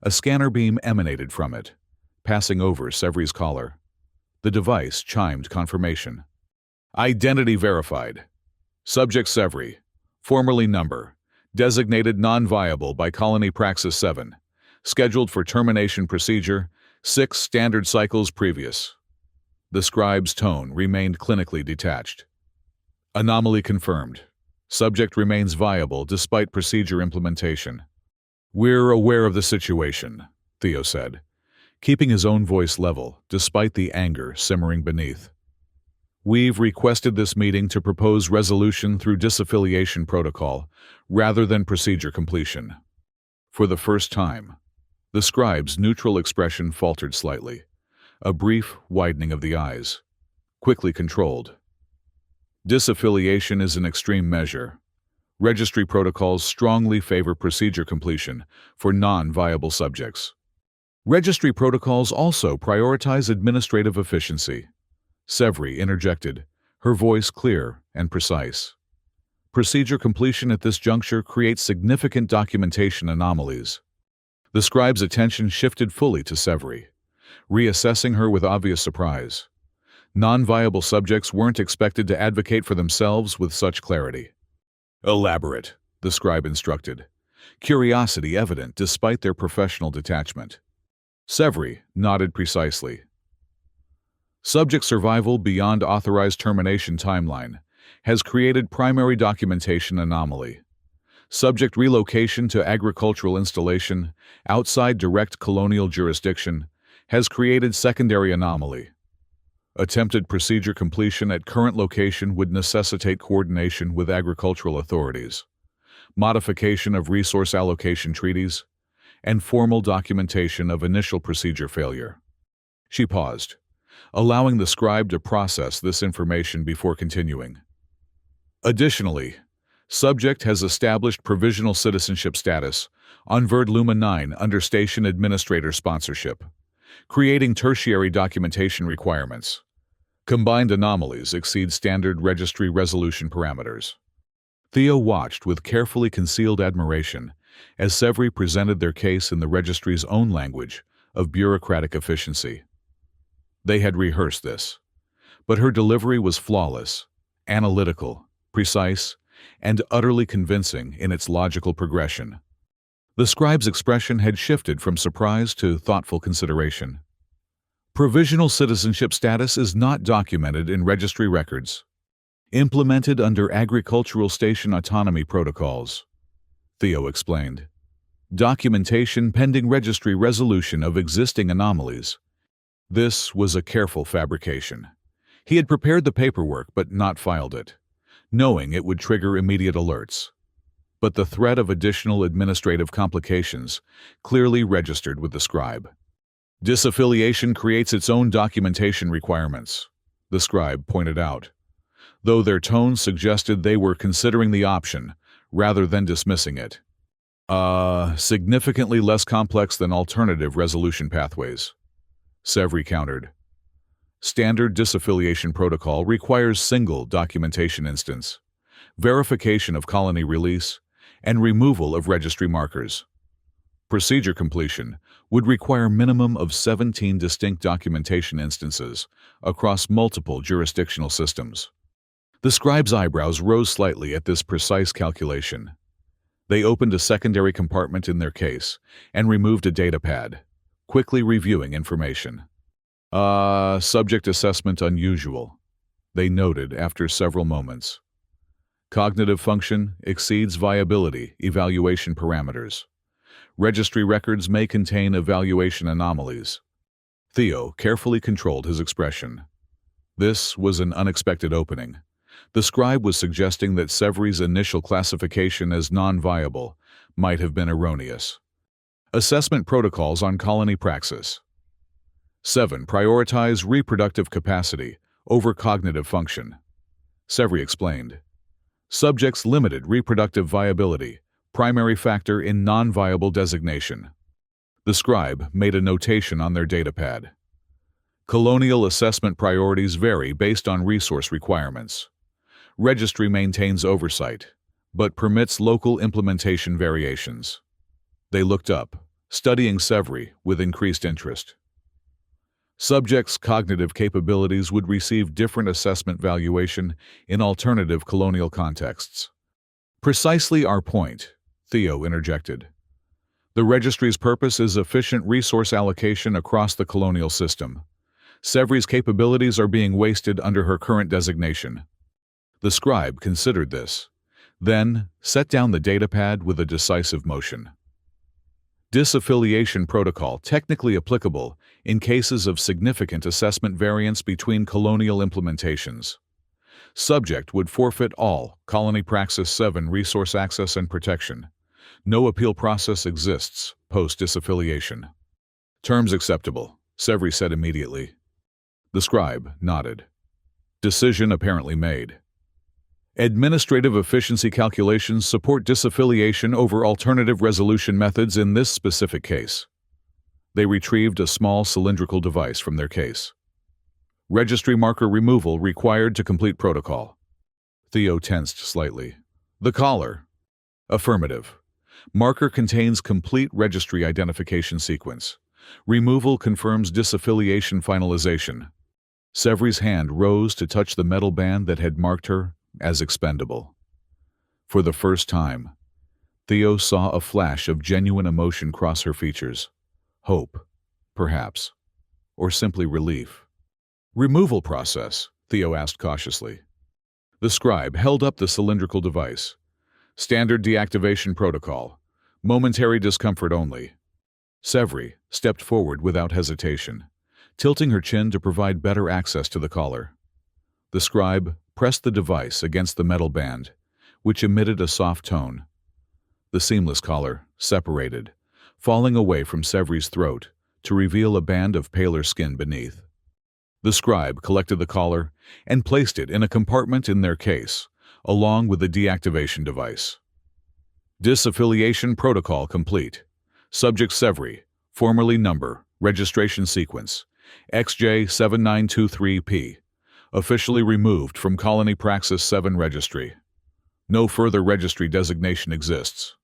A scanner beam emanated from it, passing over Severi's collar. The device chimed confirmation. Identity verified. Subject Severi, formerly number, designated non-viable by Colony Praxis 7, scheduled for termination procedure, 6 standard cycles previous. The scribe's tone remained clinically detached. Anomaly confirmed. Subject remains viable despite procedure implementation. We're aware of the situation, Theo said, keeping his own voice level despite the anger simmering beneath. We've requested this meeting to propose resolution through disaffiliation protocol rather than procedure completion. For the first time, the scribe's neutral expression faltered slightly, a brief widening of the eyes, quickly controlled. Disaffiliation is an extreme measure. Registry protocols strongly favor procedure completion for non-viable subjects. Registry protocols also prioritize administrative efficiency. Severi interjected, her voice clear and precise. Procedure completion at this juncture creates significant documentation anomalies. The scribe's attention shifted fully to Severi, reassessing her with obvious surprise. Non-viable subjects weren't expected to advocate for themselves with such clarity. Elaborate, the scribe instructed, curiosity evident despite their professional detachment. Severi nodded precisely. Subject survival beyond authorized termination timeline has created primary documentation anomaly. Subject relocation to agricultural installation outside direct colonial jurisdiction has created secondary anomaly. Attempted procedure completion at current location would necessitate coordination with agricultural authorities, modification of resource allocation treaties, and formal documentation of initial procedure failure. She paused, allowing the scribe to process this information before continuing. Additionally, subject has established provisional citizenship status on Verd Luma 9 under Station Administrator sponsorship, creating tertiary documentation requirements. Combined anomalies exceed standard registry resolution parameters. Theo watched with carefully concealed admiration as Severi presented their case in the registry's own language of bureaucratic efficiency. They had rehearsed this, but her delivery was flawless, analytical, precise, and utterly convincing in its logical progression. The scribe's expression had shifted from surprise to thoughtful consideration. Provisional citizenship status is not documented in registry records. Implemented under agricultural station autonomy protocols, Theo explained. Documentation pending registry resolution of existing anomalies. This was a careful fabrication. He had prepared the paperwork but not filed it, knowing it would trigger immediate alerts. But the threat of additional administrative complications clearly registered with the scribe. Disaffiliation creates its own documentation requirements, the scribe pointed out, though their tone suggested they were considering the option rather than dismissing it. Significantly less complex than alternative resolution pathways, Severi countered. Standard disaffiliation protocol requires single documentation instance, verification of colony release, and removal of registry markers. Procedure completion would require minimum of 17 distinct documentation instances across multiple jurisdictional systems. The scribe's eyebrows rose slightly at this precise calculation. They opened a secondary compartment in their case and removed a data pad, quickly reviewing information. Subject assessment unusual, they noted after several moments. Cognitive function exceeds viability evaluation parameters. Registry records may contain evaluation anomalies. Theo carefully controlled his expression. This was an unexpected opening. The scribe was suggesting that Severi's initial classification as non-viable might have been erroneous. Assessment protocols on colony praxis. 7. Prioritize reproductive capacity over cognitive function, Severi explained. Subjects' limited reproductive viability, primary factor in non-viable designation. The scribe made a notation on their datapad. Colonial assessment priorities vary based on resource requirements. Registry maintains oversight, but permits local implementation variations. They looked up, studying Severi with increased interest. Subjects' cognitive capabilities would receive different assessment valuation in alternative colonial contexts. Precisely our point, Theo interjected. The registry's purpose is efficient resource allocation across the colonial system. Severi's capabilities are being wasted under her current designation. The scribe considered this, then set down the datapad with a decisive motion. Disaffiliation protocol technically applicable in cases of significant assessment variance between colonial implementations. Subject would forfeit all Colony Praxis 7 resource access and protection. No appeal process exists post-disaffiliation. Terms acceptable, Severi said immediately. The scribe nodded. Decision apparently made. Administrative efficiency calculations support disaffiliation over alternative resolution methods in this specific case. They retrieved a small cylindrical device from their case. Registry marker removal required to complete protocol. Theo tensed slightly. The collar. Affirmative. Marker contains complete registry identification sequence. Removal confirms disaffiliation finalization. Severi's hand rose to touch the metal band that had marked her as expendable. For the first time, Theo saw a flash of genuine emotion cross her features. Hope, perhaps, or simply relief. Removal process, Theo asked cautiously. The scribe held up the cylindrical device. Standard deactivation protocol. Momentary discomfort only. Severi stepped forward without hesitation, tilting her chin to provide better access to the collar. The scribe pressed the device against the metal band, which emitted a soft tone. The seamless collar separated, falling away from Severi's throat to reveal a band of paler skin beneath. The scribe collected the collar and placed it in a compartment in their case, along with the deactivation device. Disaffiliation protocol complete. Subject Severi, formerly number, registration sequence, XJ7923P. Officially removed from Colony Praxis 7 registry. No further registry designation exists.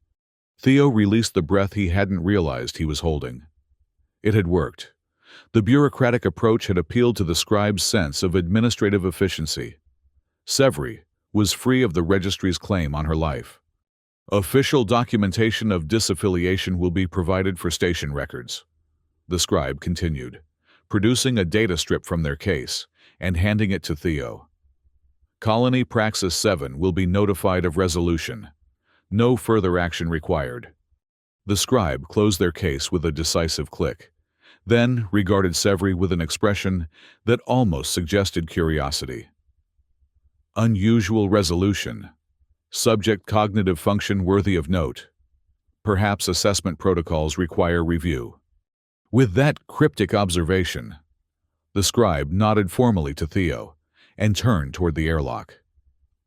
Theo released the breath he hadn't realized he was holding. It had worked. The bureaucratic approach had appealed to the scribe's sense of administrative efficiency. Severi was free of the registry's claim on her life. Official documentation of disaffiliation will be provided for station records, the scribe continued, producing a data strip from their case and handing it to Theo. Colony Praxis 7 will be notified of resolution. No further action required. The scribe closed their case with a decisive click, then regarded Severi with an expression that almost suggested curiosity. Unusual resolution. Subject cognitive function worthy of note. Perhaps assessment protocols require review. With that cryptic observation, the scribe nodded formally to Theo and turned toward the airlock.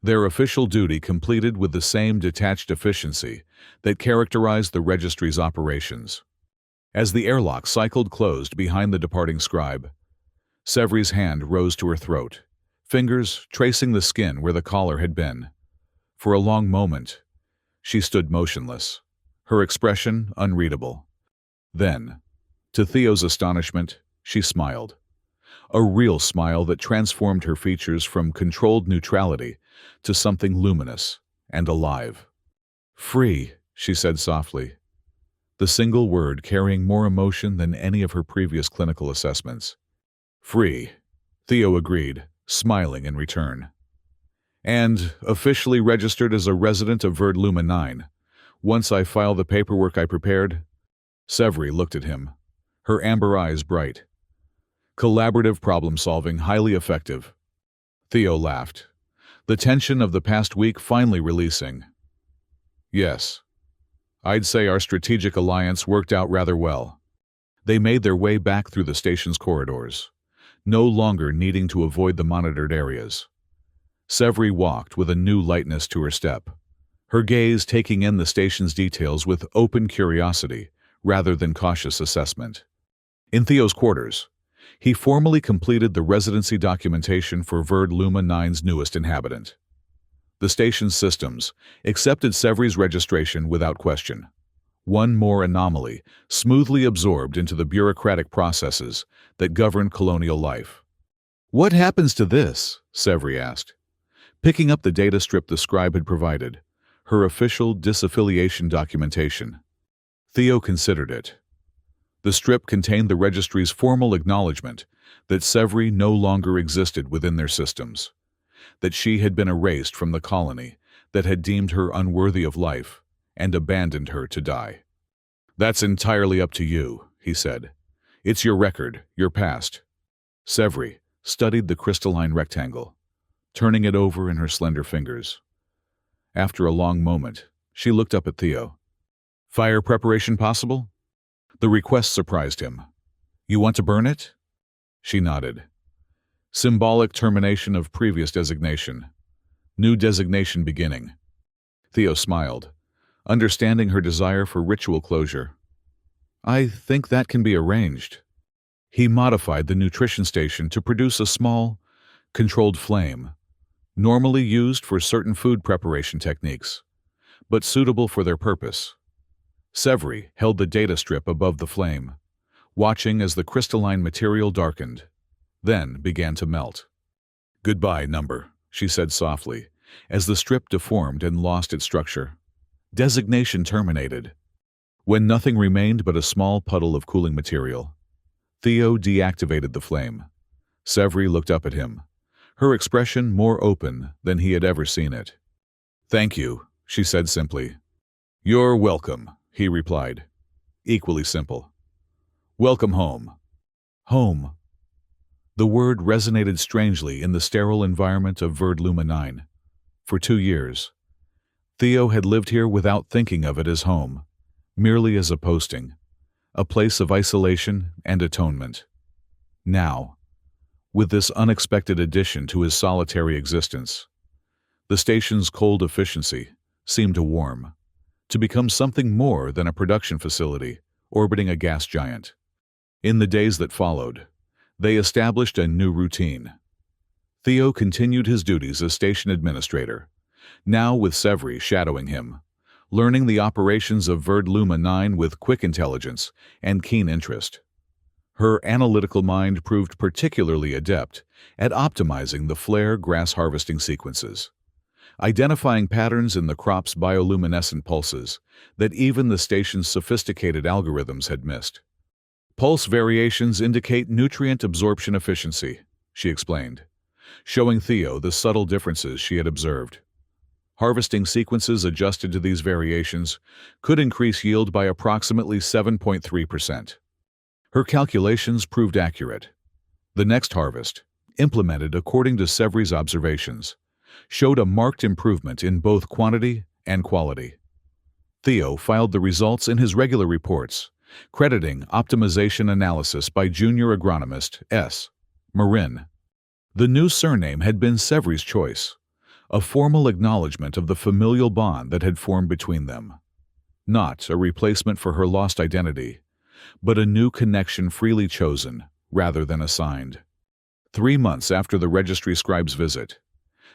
Their official duty completed with the same detached efficiency that characterized the registry's operations. As the airlock cycled closed behind the departing scribe, Severi's hand rose to her throat, fingers tracing the skin where the collar had been. For a long moment, she stood motionless, her expression unreadable. Then, to Theo's astonishment, she smiled. A real smile that transformed her features from controlled neutrality to something luminous and alive. "Free," she said softly, the single word carrying more emotion than any of her previous clinical assessments. "Free," Theo agreed, smiling in return. "And officially registered as a resident of Verd Luma 9. Once I file the paperwork I prepared." Severi looked at him, her amber eyes bright. "Collaborative problem-solving, highly effective." Theo laughed, the tension of the past week finally releasing. "Yes. I'd say our strategic alliance worked out rather well." They made their way back through the station's corridors, no longer needing to avoid the monitored areas. Severi walked with a new lightness to her step, her gaze taking in the station's details with open curiosity rather than cautious assessment. In Theo's quarters, he formally completed the residency documentation for Verd Luma 9's newest inhabitant. The station's systems accepted Severi's registration without question. One more anomaly smoothly absorbed into the bureaucratic processes that govern colonial life. "What happens to this?" Severi asked, picking up the data strip the scribe had provided, her official disaffiliation documentation. Theo considered it. The strip contained the registry's formal acknowledgement that Severi no longer existed within their systems, that she had been erased from the colony that had deemed her unworthy of life and abandoned her to die. "That's entirely up to you," he said. "It's your record, your past." Severi studied the crystalline rectangle, turning it over in her slender fingers. After a long moment, she looked up at Theo. "Fire preparation possible?" The request surprised him. "You want to burn it?" She nodded. Symbolic termination of previous designation. New designation beginning. Theo smiled, understanding her desire for ritual closure. "I think that can be arranged." He modified the nutrition station to produce a small, controlled flame, normally used for certain food preparation techniques, but suitable for their purpose. Severi held the data strip above the flame, watching as the crystalline material darkened, then began to melt. "Goodbye, number," she said softly, as the strip deformed and lost its structure. Designation terminated. When nothing remained but a small puddle of cooling material, Theo deactivated the flame. Severi looked up at him, her expression more open than he had ever seen it. "Thank you," she said simply. "You're welcome," he replied, equally simple. "Welcome home." Home. The word resonated strangely in the sterile environment of Verd Luma 9. For 2 years, Theo had lived here without thinking of it as home, merely as a posting, a place of isolation and atonement. Now, with this unexpected addition to his solitary existence, the station's cold efficiency seemed to warm, to become something more than a production facility orbiting a gas giant. In the days that followed, they established a new routine. Theo continued his duties as station administrator, now with Severi shadowing him, learning the operations of Verd Luma 9 with quick intelligence and keen interest. Her analytical mind proved particularly adept at optimizing the flare grass harvesting sequences, identifying patterns in the crop's bioluminescent pulses that even the station's sophisticated algorithms had missed. Pulse variations indicate nutrient absorption efficiency, she explained, showing Theo the subtle differences she had observed. Harvesting sequences adjusted to these variations could increase yield by approximately 7.3%. Her calculations proved accurate. The next harvest, implemented according to Severi's observations, showed a marked improvement in both quantity and quality. Theo filed the results in his regular reports, crediting optimization analysis by junior agronomist S. Marin. The new surname had been Severi's choice, a formal acknowledgement of the familial bond that had formed between them. Not a replacement for her lost identity, but a new connection freely chosen rather than assigned. 3 months after the registry scribe's visit,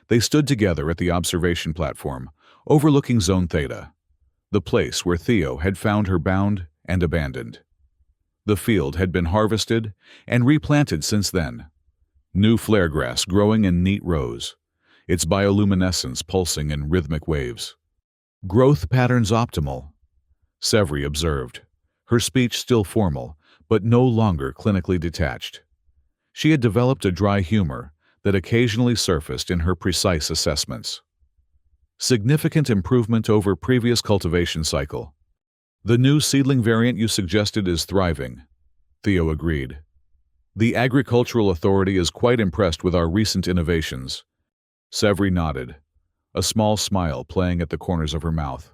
they stood together at the observation platform, overlooking Zone Theta, the place where Theo had found her bound and abandoned. The field had been harvested and replanted since then. New flare grass growing in neat rows, its bioluminescence pulsing in rhythmic waves. Growth patterns optimal, Severi observed, her speech still formal, but no longer clinically detached. She had developed a dry humor that occasionally surfaced in her precise assessments. Significant improvement over previous cultivation cycle. The new seedling variant you suggested is thriving, Theo agreed. The Agricultural Authority is quite impressed with our recent innovations. Severi nodded, a small smile playing at the corners of her mouth.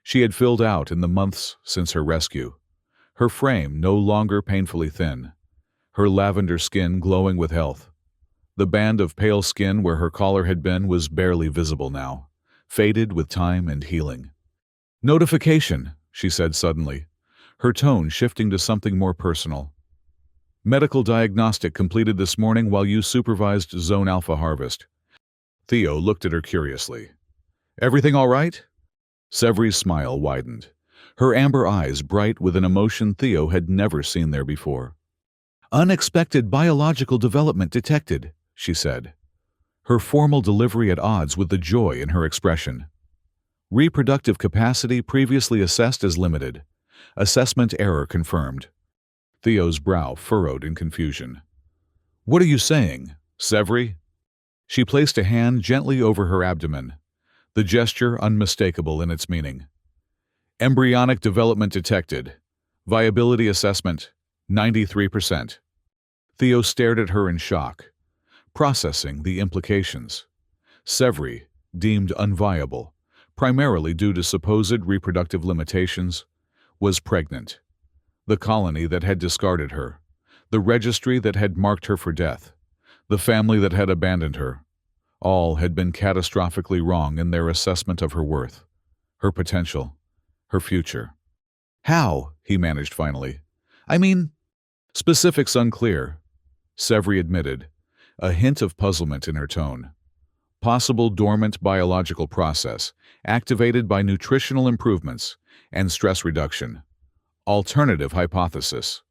She had filled out in the months since her rescue, her frame no longer painfully thin, her lavender skin glowing with health. The band of pale skin where her collar had been was barely visible now, faded with time and healing. "Notification," she said suddenly, her tone shifting to something more personal. "Medical diagnostic completed this morning while you supervised Zone Alpha harvest." Theo looked at her curiously. "Everything all right?" Severi's smile widened, her amber eyes bright with an emotion Theo had never seen there before. "Unexpected biological development detected," she said, her formal delivery at odds with the joy in her expression. "Reproductive capacity previously assessed as limited. Assessment error confirmed." Theo's brow furrowed in confusion. "What are you saying, Severi?" She placed a hand gently over her abdomen, the gesture unmistakable in its meaning. "Embryonic development detected. Viability assessment, 93%. Theo stared at her in shock, processing the implications. Severi, deemed unviable, primarily due to supposed reproductive limitations, was pregnant. The colony that had discarded her, the registry that had marked her for death, the family that had abandoned her, all had been catastrophically wrong in their assessment of her worth, her potential, her future. "How?" he managed finally. "I mean—" "Specifics unclear," Severi admitted, a hint of puzzlement in her tone. "Possible dormant biological process, activated by nutritional improvements and stress reduction. Alternative hypothesis.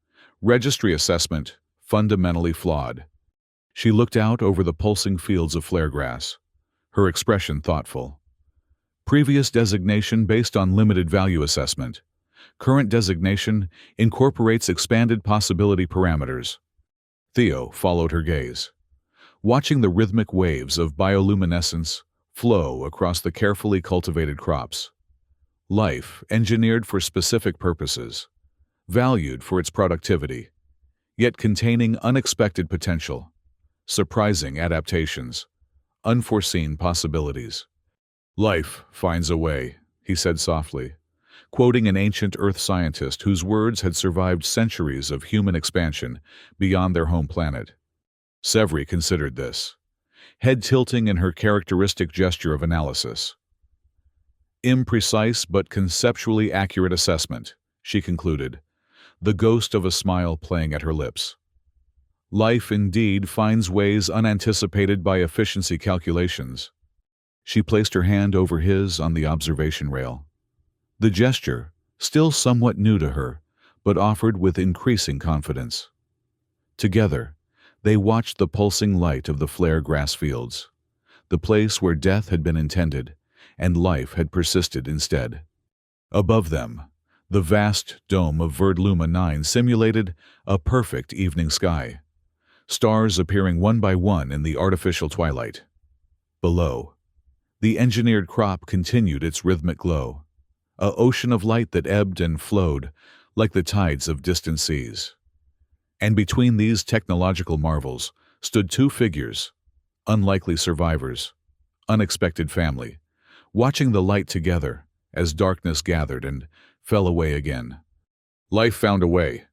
Registry assessment, fundamentally flawed." She looked out over the pulsing fields of flare grass, her expression thoughtful. "Previous designation based on limited value assessment. Current designation incorporates expanded possibility parameters." Theo followed her gaze, watching the rhythmic waves of bioluminescence flow across the carefully cultivated crops. Life engineered for specific purposes, valued for its productivity, yet containing unexpected potential, surprising adaptations, unforeseen possibilities. "Life finds a way," he said softly, quoting an ancient Earth scientist whose words had survived centuries of human expansion beyond their home planet. Severi considered this, head tilting in her characteristic gesture of analysis. "Imprecise but conceptually accurate assessment," she concluded, the ghost of a smile playing at her lips. "Life indeed finds ways unanticipated by efficiency calculations." She placed her hand over his on the observation rail. The gesture, still somewhat new to her, but offered with increasing confidence. Together, they watched the pulsing light of the flare grass fields, the place where death had been intended and life had persisted instead. Above them, the vast dome of Verdluma 9 simulated a perfect evening sky, stars appearing one by one in the artificial twilight. Below, the engineered crop continued its rhythmic glow, a ocean of light that ebbed and flowed like the tides of distant seas. And between these technological marvels stood two figures, unlikely survivors, unexpected family, watching the light together as darkness gathered and fell away again. Life found a way,